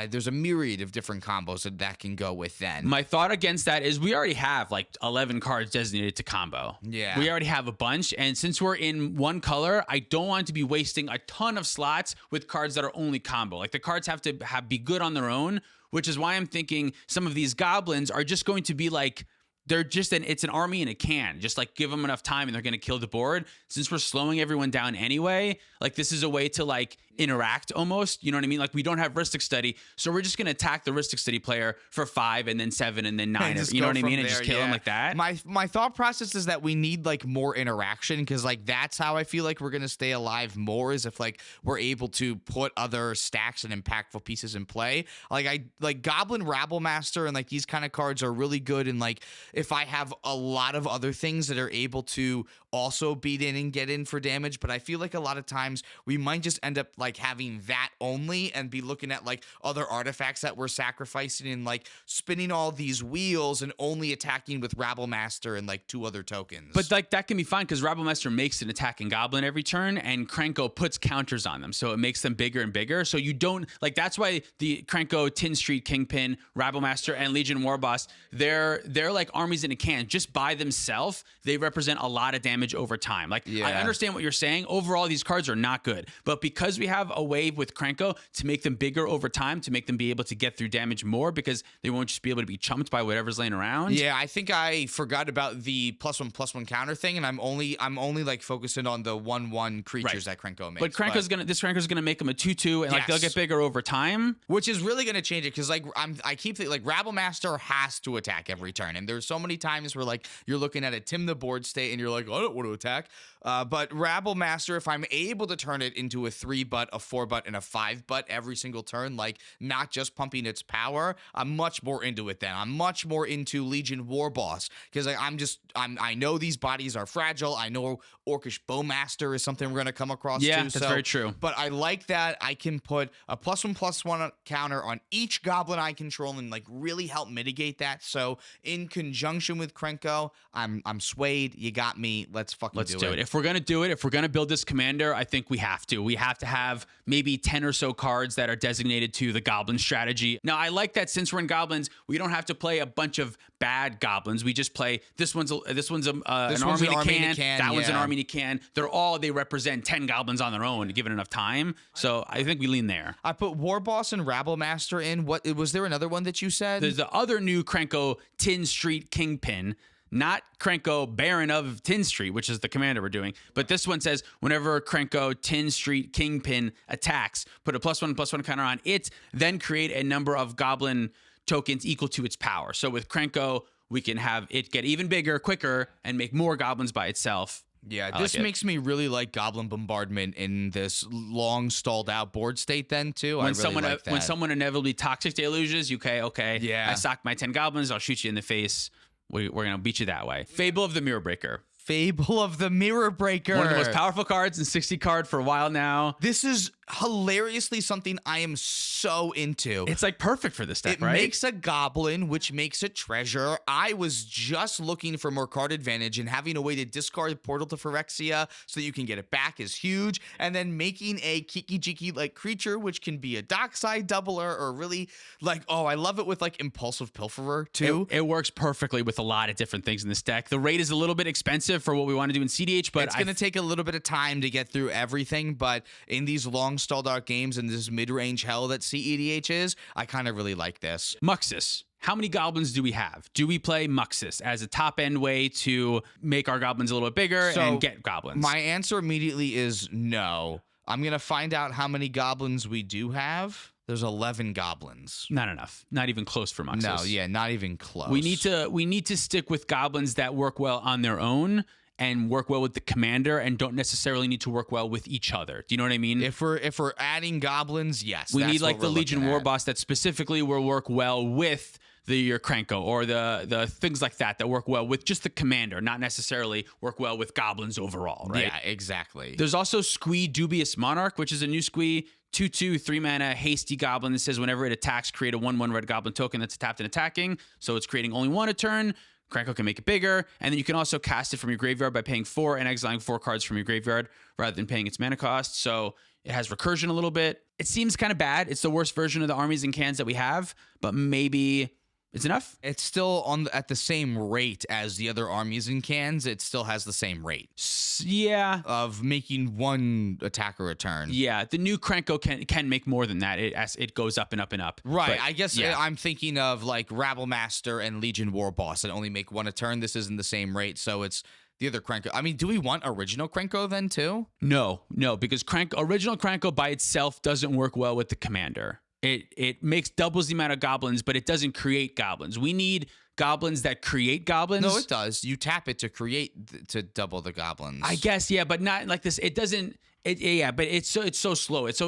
Speaker 2: there's a myriad of different combos that can go with then.
Speaker 1: My thought against that is we already have like 11 cards designated to combo.
Speaker 2: Yeah.
Speaker 1: We already have a bunch. And since we're in one color, I don't want to be wasting a ton of slots with cards that are only combo. Like the cards have to be good on their own, which is why I'm thinking some of these goblins are just going to be like, it's an army in a can. Just like give them enough time and they're going to kill the board. Since we're slowing everyone down anyway, like this is a way to like interact almost. You know what I mean? Like we don't have Rhystic Study, so we're just gonna attack the Rhystic Study player for 5 and then 7 and then 9. You know what I mean? And just kill him like that.
Speaker 2: My thought process is that we need like more interaction, because like that's how I feel like we're gonna stay alive more, is if like we're able to put other stacks and impactful pieces in play. Like Goblin Rabble Master and like these kind of cards are really good, and like if I have a lot of other things that are able to also beat in and get in for damage. But I feel like a lot of times we might just end up like having that only and be looking at like other artifacts that we're sacrificing and like spinning all these wheels and only attacking with Rabble Master and like 2 other tokens.
Speaker 1: But like that can be fine because Rabble Master makes an attacking goblin every turn, and Krenko puts counters on them, so it makes them bigger and bigger. So you don't like, that's why the Krenko, Tin Street Kingpin, Rabble Master, and Legion Warboss, they're like armies in a can. Just by themselves, they represent a lot of damage over time. Like I understand what you're saying. Overall, these cards are not good, but because we have a wave with Krenko to make them bigger over time, to make them be able to get through damage more, because they won't just be able to be chumped by whatever's laying around.
Speaker 2: Yeah, I think I forgot about the +1/+1 counter thing, and I'm only like focusing on the 1/1 creatures that Krenko makes.
Speaker 1: But this Krenko's gonna make them a 2/2, and like they'll get bigger over time,
Speaker 2: which is really gonna change it, because like I keep thinking like Rabble Master has to attack every turn, and there's so many times where like you're looking at a Tim the board state and you're like, I don't want to attack. But Rabble Master, if I'm able to turn it into a 3-butt, a 4-butt, and a 5-butt every single turn, like not just pumping its power, I'm much more into it then. I'm much more into Legion Warboss, because like, I know these bodies are fragile. I know Orcish Bowmaster is something we're gonna come across too.
Speaker 1: That's very true.
Speaker 2: But I like that I can put a +1/+1 counter on each goblin I control and like really help mitigate that. So in conjunction with Krenko, I'm swayed. You got me. Let's do it.
Speaker 1: If we're gonna do it, if we're gonna build this commander, I think we have to. We have to have maybe 10 or so cards that are designated to the goblin strategy. Now, I like that since we're in goblins, we don't have to play a bunch of bad goblins. We just play this one's an army in a can. That one's an army in a can. They represent 10 goblins on their own, given enough time. So I think we lean there.
Speaker 2: I put Warboss and Rabble Master in. What was there another one that you said?
Speaker 1: There's the other new Krenko, Tin Street Kingpin. Not Krenko, Baron of Tin Street, which is the commander we're doing. But this one says, whenever Krenko, Tin Street Kingpin attacks, put a +1/+1 counter on it, then create a number of goblin tokens equal to its power. So with Krenko, we can have it get even bigger, quicker, and make more goblins by itself.
Speaker 2: Yeah, this makes me really like Goblin Bombardment in this long stalled out board state then too.
Speaker 1: When someone inevitably Toxic Deluges, okay,
Speaker 2: yeah.
Speaker 1: I socked my 10 goblins, I'll shoot you in the face. We're going to beat you that way. Fable of the Mirror Breaker.
Speaker 2: Fable of the Mirror Breaker.
Speaker 1: One of the most powerful cards in 60 card for a while now.
Speaker 2: This is hilariously something I am so into.
Speaker 1: It's like perfect for this deck,
Speaker 2: right? It makes a goblin, which makes a treasure. I was just looking for more card advantage, and having a way to discard Portal to Phyrexia so that you can get it back is huge. And then making a Kiki Jiki like creature, which can be a dockside doubler, or really like, I love it with like Impulsive Pilferer too.
Speaker 1: It works perfectly with a lot of different things in this deck. The rate is a little bit expensive for what we want to do in cEDH, but
Speaker 2: it's going to take a little bit of time to get through everything. But in these long stalled out games and this mid-range hell that cEDH is, I kind of really like this.
Speaker 1: Muxus. How many goblins do we have? Do we play Muxus as a top-end way to make our goblins a little bit bigger and get goblins?
Speaker 2: My answer immediately is no. I'm going to find out how many goblins we do have. There's 11 goblins.
Speaker 1: Not enough. Not even close for Muxus.
Speaker 2: No, yeah, not even close.
Speaker 1: We need to stick with goblins that work well on their own and work well with the commander, and don't necessarily need to work well with each other. Do you know what I mean?
Speaker 2: If we're adding goblins, yes.
Speaker 1: We need like the Legion Warboss that specifically will work well with your Krenko, or the things like that work well with just the commander, not necessarily work well with goblins overall, right?
Speaker 2: Yeah, exactly.
Speaker 1: There's also Squee Dubious Monarch, which is a new Squee, 2/2, 3-mana, hasty goblin that says whenever it attacks, create a 1/1 red goblin token that's tapped and attacking. So it's creating only 1 a turn. Krenko can make it bigger, and then you can also cast it from your graveyard by paying 4 and exiling 4 cards from your graveyard rather than paying its mana cost. So it has recursion a little bit. It seems kind of bad. It's the worst version of the armies and cans that we have, but maybe it's enough.
Speaker 2: It's still at the same rate as the other armies and cans. It still has the same rate.
Speaker 1: Yeah.
Speaker 2: Of making 1 attacker a turn.
Speaker 1: Yeah, the new Krenko can make more than that. It goes up and up and up.
Speaker 2: Right. But, I guess I'm thinking of like Rabble Master and Legion Warboss that only make 1 a turn. This isn't the same rate, so it's the other Krenko. I mean, do we want original Krenko then too?
Speaker 1: No, because original Krenko by itself doesn't work well with the commander. It makes doubles the amount of goblins, but it doesn't create goblins. We need goblins that create goblins.
Speaker 2: No, it does. You tap it to create to double the goblins.
Speaker 1: I guess, yeah, but not like this. It doesn't. Yeah, but it's so slow. It's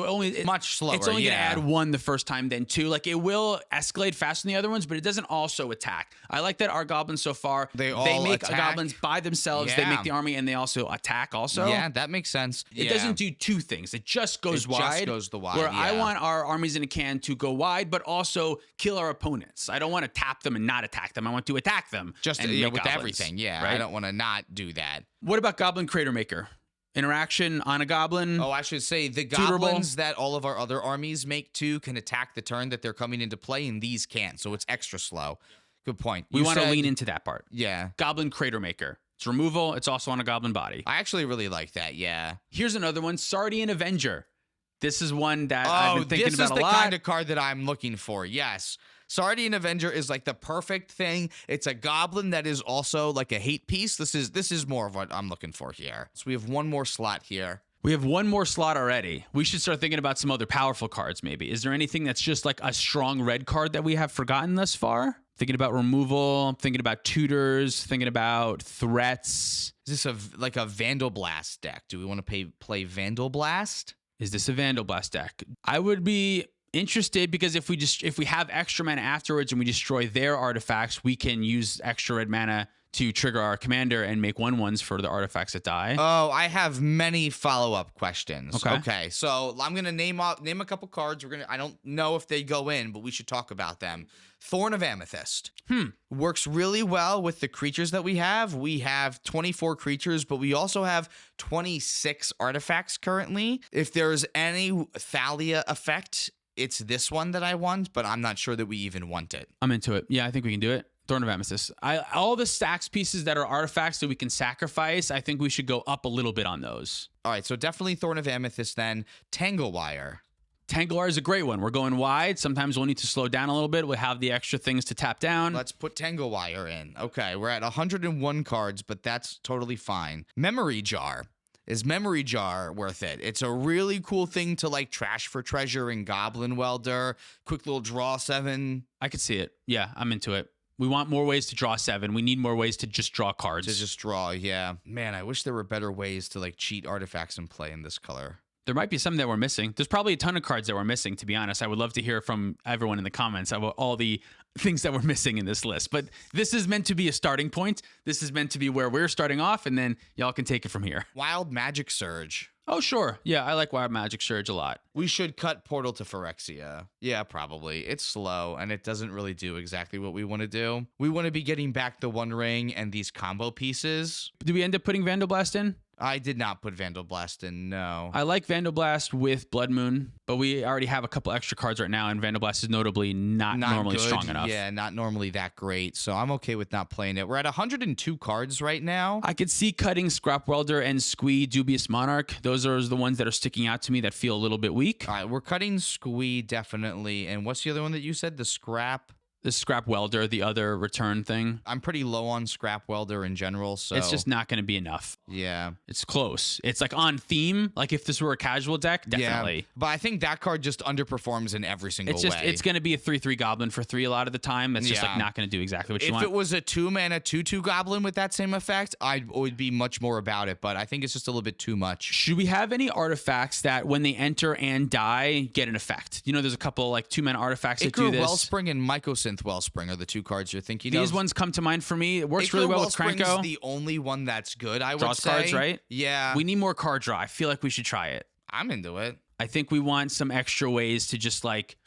Speaker 2: much slower.
Speaker 1: It's only gonna add 1 the first time, then 2. Like it will escalate faster than the other ones, but it doesn't also attack. I like that our goblins so far
Speaker 2: they
Speaker 1: make
Speaker 2: attack.
Speaker 1: Goblins by themselves.
Speaker 2: Yeah.
Speaker 1: They make the army and they also attack. Also,
Speaker 2: yeah, that makes sense.
Speaker 1: It doesn't do 2 things. It just goes wide.
Speaker 2: Just goes the wide.
Speaker 1: Where I want our armies in a can to go wide, but also kill our opponents. I don't want to tap them and not attack them. I want to attack them
Speaker 2: just
Speaker 1: and
Speaker 2: with
Speaker 1: goblins,
Speaker 2: everything. Yeah,
Speaker 1: right?
Speaker 2: I don't want to not do that.
Speaker 1: What about Goblin Crater Maker? Interaction on a goblin.
Speaker 2: Oh, I should say the goblins that all of our other armies make too can attack the turn that they're coming into play, and these can't. So it's extra slow. Good point.
Speaker 1: We want to lean into that part.
Speaker 2: Yeah.
Speaker 1: Goblin Crater Maker. It's removal. It's also on a goblin body.
Speaker 2: I actually really like that. Yeah.
Speaker 1: Here's another one. Sardian Avenger. This is one that I've been thinking about a lot.
Speaker 2: This is the kind of card that I'm looking for. Yes. Sardian Avenger is like the perfect thing. It's a goblin that is also like a hate piece. This is more of what I'm looking for here. So we have one more slot here.
Speaker 1: We have one more slot already. We should start thinking about some other powerful cards maybe. Is there anything that's just like a strong red card that we have forgotten thus far? Thinking about removal, thinking about tutors, thinking about threats.
Speaker 2: Is this like a Vandal Blast deck? Do we want to play Vandal Blast?
Speaker 1: Is this a Vandal Blast deck? I would be interested because if we have extra mana afterwards and we destroy their artifacts, we can use extra red mana to trigger our commander and make 1/1s for the artifacts that die.
Speaker 2: Oh, I have many follow-up questions.
Speaker 1: Okay.
Speaker 2: So I'm gonna name a couple cards. I don't know if they go in, but we should talk about them. Thorn of Amethyst. Works really well with the creatures that we have. We have 24 creatures, but we also have 26 artifacts currently. If there's any Thalia effect, it's this one that I want, but I'm not sure that we even want it.
Speaker 1: I'm into it. Yeah, I think we can do it. Thorn of Amethyst. All the stacks pieces that are artifacts that we can sacrifice, I think we should go up a little bit on those.
Speaker 2: All right, so definitely Thorn of Amethyst then. Tanglewire.
Speaker 1: Tanglewire is a great one. We're going wide. Sometimes we'll need to slow down a little bit. We'll have the extra things to tap down.
Speaker 2: Let's put Tanglewire in. Okay, we're at 101 cards, but that's totally fine. Memory Jar. Is Memory Jar worth it? It's a really cool thing to like trash for treasure in Goblin Welder. Quick little draw 7.
Speaker 1: I could see it. Yeah, I'm into it. We want more ways to draw 7. We need more ways to just draw cards.
Speaker 2: To just draw, yeah. Man, I wish there were better ways to like cheat artifacts and play in this color.
Speaker 1: There might be some that we're missing. There's probably a ton of cards that we're missing, to be honest. I would love to hear from everyone in the comments about all the things that we're missing in this list. But this is meant to be a starting point. This is meant to be where we're starting off, and then y'all can take it from here.
Speaker 2: Wild Magic Surge.
Speaker 1: Oh, sure. Yeah, I like Wild Magic Surge a lot.
Speaker 2: We should cut Portal to Phyrexia. Yeah, probably. It's slow, and it doesn't really do exactly what we want to do. We want to be getting back the One Ring and these combo pieces.
Speaker 1: Do we end up putting Vandal Blast in?
Speaker 2: I did not put Vandal Blast in, no.
Speaker 1: I like Vandal Blast with Blood Moon, but we already have a couple extra cards right now, and Vandal Blast is notably not normally
Speaker 2: good.
Speaker 1: Strong enough.
Speaker 2: Yeah, not normally that great, so I'm okay with not playing it. We're at 102 cards right now.
Speaker 1: I could see cutting Scrap Welder and Squee Dubious Monarch. Those are the ones that are sticking out to me that feel a little bit weak.
Speaker 2: All right, we're cutting Squee, definitely. And what's the other one that you said? The Scrap?
Speaker 1: The Scrap Welder, the other return thing.
Speaker 2: I'm pretty low on Scrap Welder in general, so
Speaker 1: it's just not going to be enough.
Speaker 2: Yeah.
Speaker 1: It's close. It's like on theme. Like if this were a casual deck, definitely.
Speaker 2: Yeah, but I think that card just underperforms in every single way.
Speaker 1: It's going to be a 3/3 goblin for 3 a lot of the time. That's just like not going to do exactly what you want.
Speaker 2: If it was a 2-mana 2/2 goblin with that same effect, I would be much more about it, but I think it's just a little bit too much.
Speaker 1: Should we have any artifacts that when they enter and die get an effect? You know, there's a couple like 2-mana artifacts that do this.
Speaker 2: Wellspring and Mycosynth Wellspring are the 2 cards you're thinking of.
Speaker 1: These ones come to mind for me. It works really well with Krenko.
Speaker 2: Is the only one that's good, I would
Speaker 1: Draws
Speaker 2: say.
Speaker 1: cards, right?
Speaker 2: Yeah.
Speaker 1: We need more card draw. I feel like we should try it.
Speaker 2: I'm into it.
Speaker 1: I think we want some extra ways to just like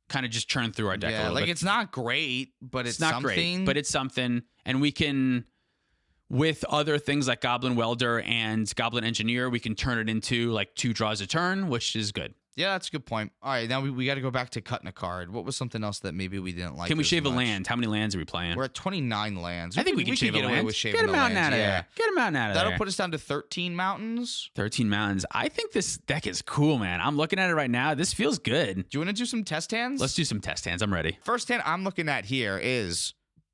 Speaker 1: kind of just churn through our deck a little bit.
Speaker 2: It's not great, but it's
Speaker 1: not
Speaker 2: something.
Speaker 1: Great, but it's something. And we can, with other things like Goblin Welder and Goblin Engineer, we can turn it into like 2 draws a turn, which is good.
Speaker 2: Yeah, that's a good point. All right, now we got to go back to cutting a card. What was something else that maybe we didn't like?
Speaker 1: Can we shave a land? How many lands are we playing?
Speaker 2: We're at 29 lands.
Speaker 1: I think we can shave a land. Get a mountain out of there. Get a mountain out of there.
Speaker 2: That'll put us down to 13 mountains.
Speaker 1: 13 mountains. I think this deck is cool, man. I'm looking at it right now. This feels good.
Speaker 2: Do you want to do some test hands?
Speaker 1: Let's do some test hands. I'm ready.
Speaker 2: First hand I'm looking at here is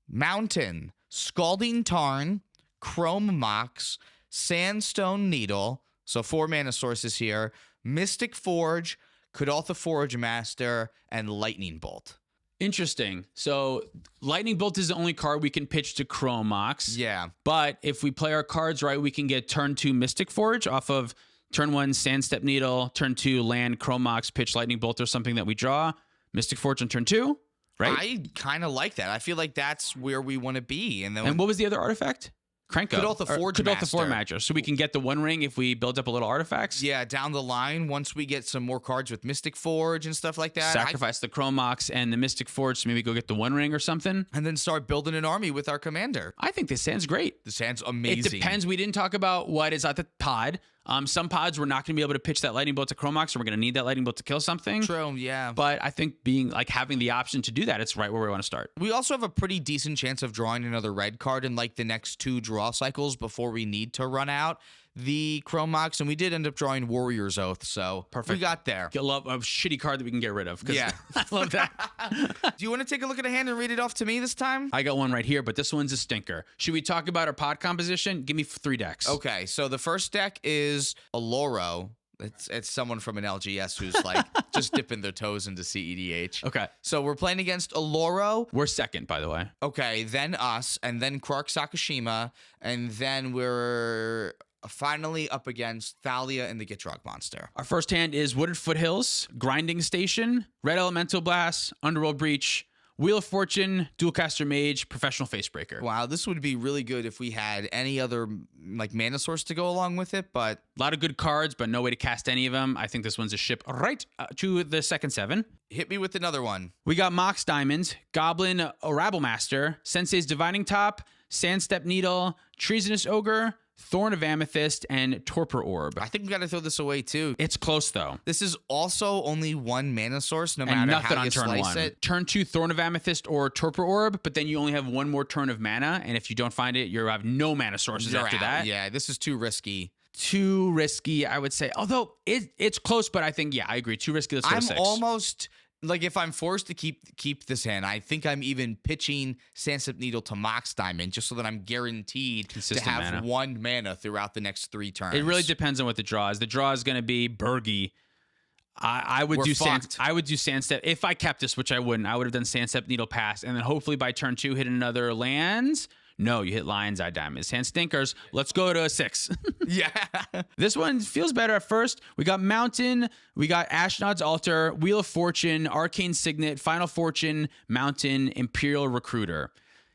Speaker 2: Mountain, Scalding Tarn, Chrome Mox, Sandstone Needle, so 4 mana sources here, Mystic Forge, Kadoltha Forge Master, and Lightning Bolt.
Speaker 1: Interesting. So Lightning Bolt is the only card we can pitch to Chrome Mox.
Speaker 2: Yeah.
Speaker 1: But if we play our cards right, we can get turn 2 Mystic Forge off of turn 1 Sandstep Needle, turn 2 land Chrome Mox, pitch Lightning Bolt or something that we draw. Mystic Forge on turn 2, right?
Speaker 2: I kind of like that. I feel like that's where we want to be. And
Speaker 1: what was the other artifact? Krenko.
Speaker 2: Kadoltha Forge Master.
Speaker 1: So we can get the One Ring if we build up a little artifacts.
Speaker 2: Yeah, down the line, once we get some more cards with Mystic Forge and stuff like that.
Speaker 1: Sacrifice the Chrome Mox and the Mystic Forge to maybe go get the One Ring or something.
Speaker 2: And then start building an army with our commander.
Speaker 1: I think this sounds great.
Speaker 2: This sounds amazing.
Speaker 1: It depends. We didn't talk about what is at the pod. Some pods we're not going to be able to pitch that Lightning Bolt to Chrome Mox, and we're going to need that Lightning Bolt to kill something.
Speaker 2: True, yeah.
Speaker 1: But I think having the option to do that, it's right where we want to start.
Speaker 2: We also have a pretty decent chance of drawing another red card in like the next 2 draw cycles before we need to run out the Chrome Mox, and we did end up drawing Warrior's Oath, so
Speaker 1: perfect.
Speaker 2: We got there.
Speaker 1: I love a shitty card that we can get rid of.
Speaker 2: Yeah.
Speaker 1: I love that.
Speaker 2: Do you want to take a look at a hand and read it off to me this time?
Speaker 1: I got one right here, but this one's a stinker. Should we talk about our pod composition? Give me 3 decks.
Speaker 2: Okay, so the first deck is Aloro. It's someone from an LGS who's like just dipping their toes into cEDH.
Speaker 1: Okay.
Speaker 2: So we're playing against Aloro.
Speaker 1: We're second, by the way.
Speaker 2: Okay, then us, and then Quark Sakashima, and then we're finally up against Thalia and the Gitrog Monster.
Speaker 1: Our first hand is Wooded Foothills, Grinding Station, Red Elemental Blast, Underworld Breach, Wheel of Fortune, Dualcaster Mage, Professional Facebreaker.
Speaker 2: Wow, this would be really good if we had any other like mana source to go along with it, but
Speaker 1: a lot of good cards, but no way to cast any of them. I think this one's a ship right to the second 7.
Speaker 2: Hit me with another one.
Speaker 1: We got Mox Diamond, Goblin Rabblemaster, Sensei's Divining Top, Sandstep Needle, Treasonous Ogre, Thorn of Amethyst, and Torpor Orb.
Speaker 2: I think we got to throw this away too.
Speaker 1: It's close though.
Speaker 2: This is also only 1 mana source, no
Speaker 1: and
Speaker 2: matter
Speaker 1: nothing
Speaker 2: how
Speaker 1: on
Speaker 2: you
Speaker 1: turn
Speaker 2: slice
Speaker 1: 1.
Speaker 2: it.
Speaker 1: Turn 2, Thorn of Amethyst or Torpor Orb, but then you only have 1 more turn of mana, and if you don't find it, you have no mana sources
Speaker 2: You're
Speaker 1: after
Speaker 2: out.
Speaker 1: that.
Speaker 2: Yeah, this is too risky.
Speaker 1: Too risky, I would say. Although it's close, but I think, yeah, I agree. Too risky. Let's go to 6.
Speaker 2: I'm almost like, if I'm forced to keep this hand, I think I'm even pitching Sandstep Needle to Mox Diamond just so that I'm guaranteed
Speaker 1: consistent
Speaker 2: to have
Speaker 1: mana.
Speaker 2: 1 mana throughout the next 3 turns.
Speaker 1: It really depends on what the draw is. The draw is going to be Bergy. I would do Sandstep. If I kept this, which I wouldn't, I would have done Sandstep Needle Pass, and then hopefully by turn 2 hit another lands. No, you hit Lion's Eye Diamonds. Hand stinkers. Let's go to a 6.
Speaker 2: Yeah.
Speaker 1: This one feels better at first. We got Mountain. We got Ashnod's Altar, Wheel of Fortune, Arcane Signet, Final Fortune, Mountain, Imperial Recruiter.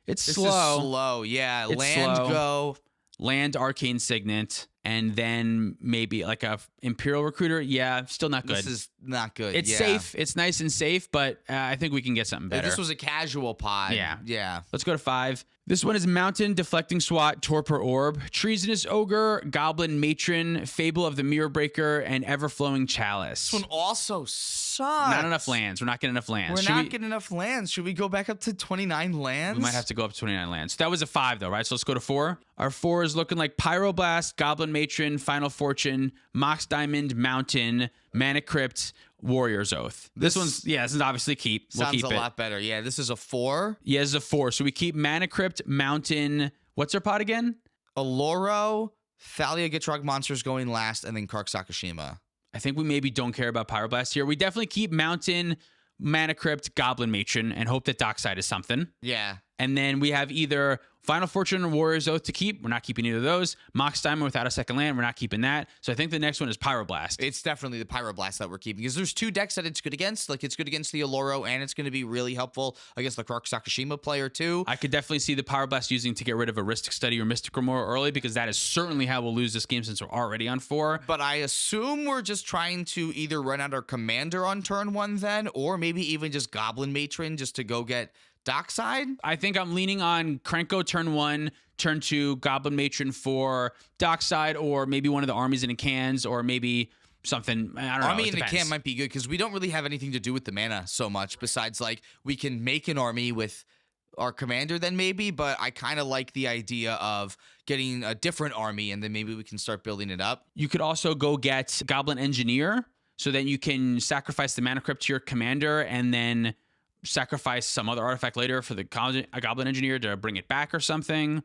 Speaker 1: It's
Speaker 2: This
Speaker 1: slow.
Speaker 2: is slow. Yeah.
Speaker 1: It's
Speaker 2: Land
Speaker 1: slow.
Speaker 2: go.
Speaker 1: Land, Arcane Signet, and then maybe like a Imperial Recruiter. Yeah, still not good.
Speaker 2: This is not good.
Speaker 1: It's
Speaker 2: yeah.
Speaker 1: safe. It's nice and safe, but I think we can get something
Speaker 2: If
Speaker 1: better.
Speaker 2: this was a casual pod.
Speaker 1: Yeah.
Speaker 2: Yeah.
Speaker 1: Let's go to 5. This one is Mountain, Deflecting Swat, Torpor Orb, Treasonous Ogre, Goblin Matron, Fable of the Mirror Breaker, and Everflowing Chalice.
Speaker 2: This one also sucks.
Speaker 1: Not enough lands. We're not getting enough lands.
Speaker 2: We're not getting enough lands. Should we go back up to 29 lands?
Speaker 1: We might have to go up to 29 lands. So that was a 5 though, right? So let's go to 4. Our 4 is looking like Pyroblast, Goblin Matron, Final Fortune, Mox Diamond, Mountain, Mana Crypt, Warrior's Oath. This is obviously keep. We'll
Speaker 2: Sounds
Speaker 1: keep
Speaker 2: a
Speaker 1: it.
Speaker 2: lot better. Yeah, this is a 4.
Speaker 1: Yeah, this is a 4. So we keep Mana Crypt, Mountain. What's our pot again?
Speaker 2: Aloro, Thalia Gitrog Monsters going last, and then Kark Sakashima.
Speaker 1: I think we maybe don't care about Pyroblast here. We definitely keep Mountain, Mana Crypt, Goblin Matron, and hope that Dockside is something.
Speaker 2: Yeah.
Speaker 1: And then we have either Final Fortune or Warrior's Oath to keep. We're not keeping either of those. Mox Diamond without a second land. We're not keeping that. So I think the next one is Pyroblast.
Speaker 2: It's definitely the Pyroblast that we're keeping, because there's 2 decks that it's good against. Like, it's good against the Aloro, and it's going to be really helpful against the Kark Sakashima player, too.
Speaker 1: I could definitely see the Pyroblast using to get rid of a Ristic Study or Mystic Remore early, because that is certainly how we'll lose this game since we're already on 4.
Speaker 2: But I assume we're just trying to either run out our commander on turn 1 then, or maybe even just Goblin Matron just to go get Dockside.
Speaker 1: I think I'm leaning on Krenko turn 1, turn 2, Goblin Matron for Dockside, or maybe one of the armies in a cans, or maybe something. I don't know.
Speaker 2: Army
Speaker 1: It
Speaker 2: in a
Speaker 1: depends.
Speaker 2: can might be good, because we don't really have anything to do with the mana so much, besides like we can make an army with our commander then maybe, but I kind of like the idea of getting a different army, and then maybe we can start building it up.
Speaker 1: You could also go get Goblin Engineer, so that you can sacrifice the Mana Crypt to your commander, and then sacrifice some other artifact later for the Goblin Engineer to bring it back or something.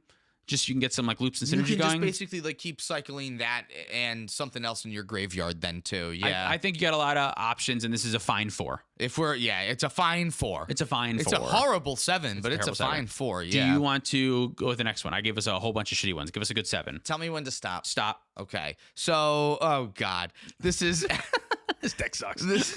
Speaker 1: Just you can get some like loops and synergy
Speaker 2: you can
Speaker 1: going.
Speaker 2: just basically like keep cycling that and something else in your graveyard then too. Yeah,
Speaker 1: I think you got a lot of options, and this is a fine 4.
Speaker 2: it's a fine 4.
Speaker 1: It's a fine 4.
Speaker 2: It's a horrible 7, but it's a
Speaker 1: terrible
Speaker 2: fine 4.
Speaker 1: Do
Speaker 2: Yeah.
Speaker 1: you want to go with the next one? I gave us a whole bunch of shitty ones. Give us a good 7.
Speaker 2: Tell me when to stop.
Speaker 1: Stop.
Speaker 2: Okay. So, oh god, this is
Speaker 1: This deck sucks.
Speaker 2: this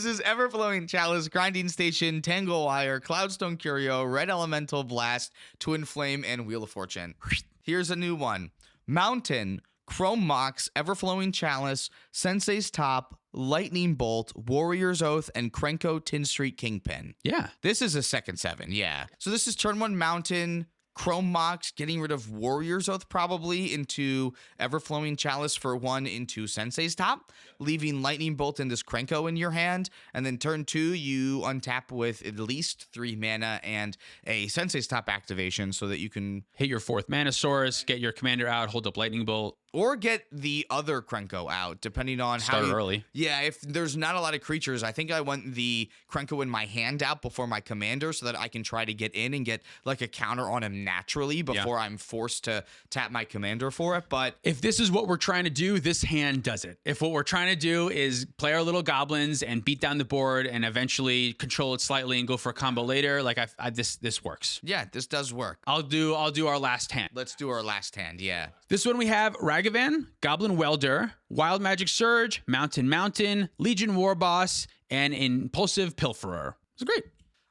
Speaker 2: is Everflowing Chalice, Grinding Station, Tangle Wire, Cloudstone Curio, Red Elemental Blast, Twin Flame, and Wheel of Fortune. Here's a new one: Mountain, Chrome Mox, Everflowing Chalice, Sensei's Top, Lightning Bolt, Warrior's Oath, and Krenko Tin Street Kingpin.
Speaker 1: Yeah.
Speaker 2: This is a second 7, yeah. So this is turn 1 Mountain, Chrome Mox, getting rid of Warrior's Oath probably into Everflowing Chalice for 1 into Sensei's Top, leaving Lightning Bolt and this Krenko in your hand, and then turn 2 you untap with at least 3 mana and a Sensei's Top activation so that you can
Speaker 1: Hit your 4th mana source, get your commander out, hold up Lightning Bolt.
Speaker 2: or get the other Krenko out, depending on
Speaker 1: Start
Speaker 2: how you,
Speaker 1: early.
Speaker 2: Yeah, if there's not a lot of creatures, I think I want the Krenko in my hand out before my commander so that I can try to get in and get like a counter on him naturally before I'm forced to tap my commander for it. But
Speaker 1: If this is what we're trying to do, this hand does it. If what we're trying to do is play our little goblins and beat down the board and eventually control it slightly and go for a combo later, like this works.
Speaker 2: yeah, this does work.
Speaker 1: I'll do our last hand.
Speaker 2: Let's do our last hand, yeah.
Speaker 1: This one we have Ragavan, Goblin Welder, Wild Magic Surge, Mountain, Legion Warboss, and Impulsive Pilferer. It's great.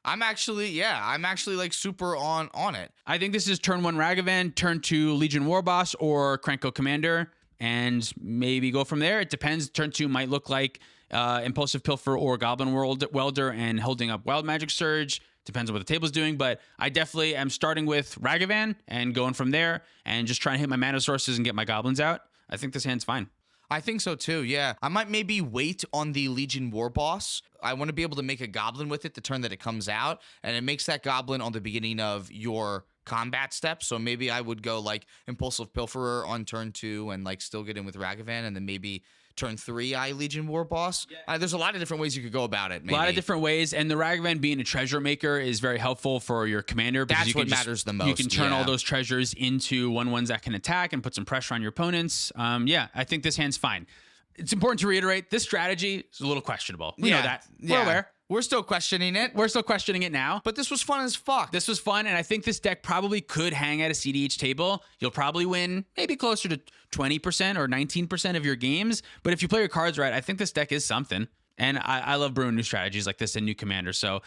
Speaker 2: I'm actually like super on it.
Speaker 1: I think this is turn 1 Ragavan, turn 2 Legion Warboss or Krenko Commander, and maybe go from there. It depends. Turn 2 might look like Impulsive Pilfer or Goblin Welder and holding up Wild Magic Surge. Depends on what the table's doing, but I definitely am starting with Ragavan and going from there and just trying to hit my mana sources and get my goblins out. I think this hand's fine.
Speaker 2: I think so too, yeah. I might maybe wait on the Legion Warboss. I want to be able to make a goblin with it the turn that it comes out, and it makes that goblin on the beginning of your combat step. So maybe I would go like Impulsive Pilferer on turn 2 and like still get in with Ragavan, and then maybe turn 3 I Legion Warboss. There's a lot of different ways you could go about it. Maybe.
Speaker 1: A lot of different ways, and the Ragavan being a treasure maker is very helpful for your commander. Because
Speaker 2: That's
Speaker 1: you can
Speaker 2: what matters the most.
Speaker 1: You can turn all those treasures into 1/1s that can attack and put some pressure on your opponents. I think this hand's fine. It's important to reiterate, this strategy is a little questionable. We know that. We're aware.
Speaker 2: We're still questioning it.
Speaker 1: We're still questioning it now.
Speaker 2: But this was fun as fuck.
Speaker 1: This was fun, and I think this deck probably could hang at a cEDH table. You'll probably win maybe closer to 20% or 19% of your games. But if you play your cards right, I think this deck is something. And I love brewing new strategies like this and new commanders. So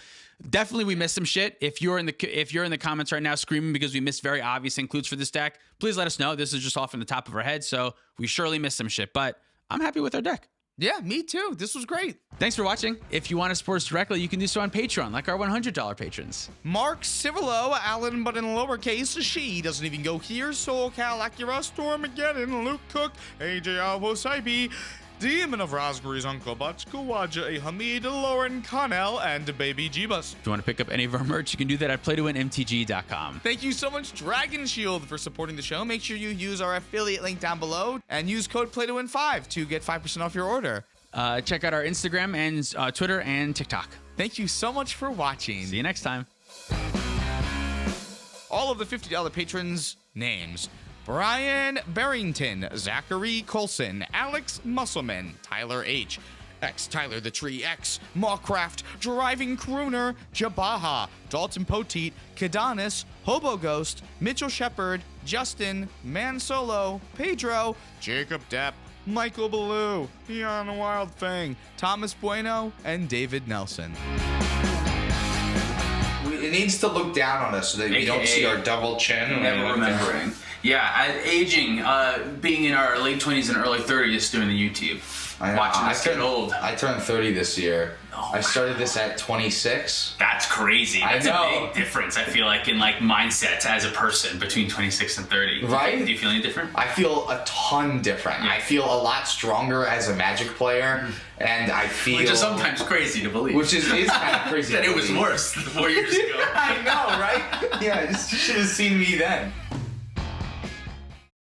Speaker 1: definitely we missed some shit. If you're in the comments right now screaming because we missed very obvious includes for this deck, please let us know. This is just off in the top of our head, so we surely missed some shit. But I'm happy with our deck.
Speaker 2: Yeah, me too. This was great.
Speaker 1: Thanks for watching. If you want to support us directly, you can do so on Patreon, like our $100 patrons.
Speaker 2: Mark Civilo, Alan, but in lowercase, she doesn't even go here. Soul Cal, Acura, Stormageddon, Luke Cook, AJ Alvosaibi, Demon of Raspberries, Uncle Butch, Kawaja, Hamid, Lauren Connell, and Baby Jeebus.
Speaker 1: If you want to pick up any of our merch, you can do that at playtowinmtg.com.
Speaker 2: Thank you so much, Dragon Shield, for supporting the show. Make sure you use our affiliate link down below and use code PlayToWin5 to get 5% off your order.
Speaker 1: Check out our Instagram and Twitter and TikTok.
Speaker 2: Thank you so much for watching.
Speaker 1: See you next time.
Speaker 2: All of the $50 patrons' names: Brian Barrington, Zachary Colson, Alex Musselman, Tyler H., X Tyler the Tree X, Mawcraft, Driving Crooner, Jabaha, Dalton Poteet, Kadanis, Hobo Ghost, Mitchell Shepard, Justin, Man Solo, Pedro, Jacob Depp, Michael Ballou, Beyond Wild Thing, Thomas Bueno, and David Nelson. It needs to look down on us so that we don't see our double chin.
Speaker 1: Never remembering. Yeah, aging, being in our late 20s and early 30s doing the YouTube. Watching us get old.
Speaker 2: I turned 30 this year.
Speaker 1: Oh
Speaker 2: I started this at 26.
Speaker 1: That's crazy. That's
Speaker 2: I
Speaker 1: a
Speaker 2: know.
Speaker 1: big difference, I feel like, in like mindsets as a person between 26 and 30.
Speaker 2: Right?
Speaker 1: Do you feel any different?
Speaker 2: I feel a ton different.
Speaker 1: Yeah.
Speaker 2: I feel a lot stronger as a Magic player, and I feel...
Speaker 1: Which is sometimes crazy to believe.
Speaker 2: Which is kind of crazy.
Speaker 1: That
Speaker 2: to
Speaker 1: it was
Speaker 2: believe.
Speaker 1: worse 4 years ago.
Speaker 2: I know, right? Yeah, you should have seen me then.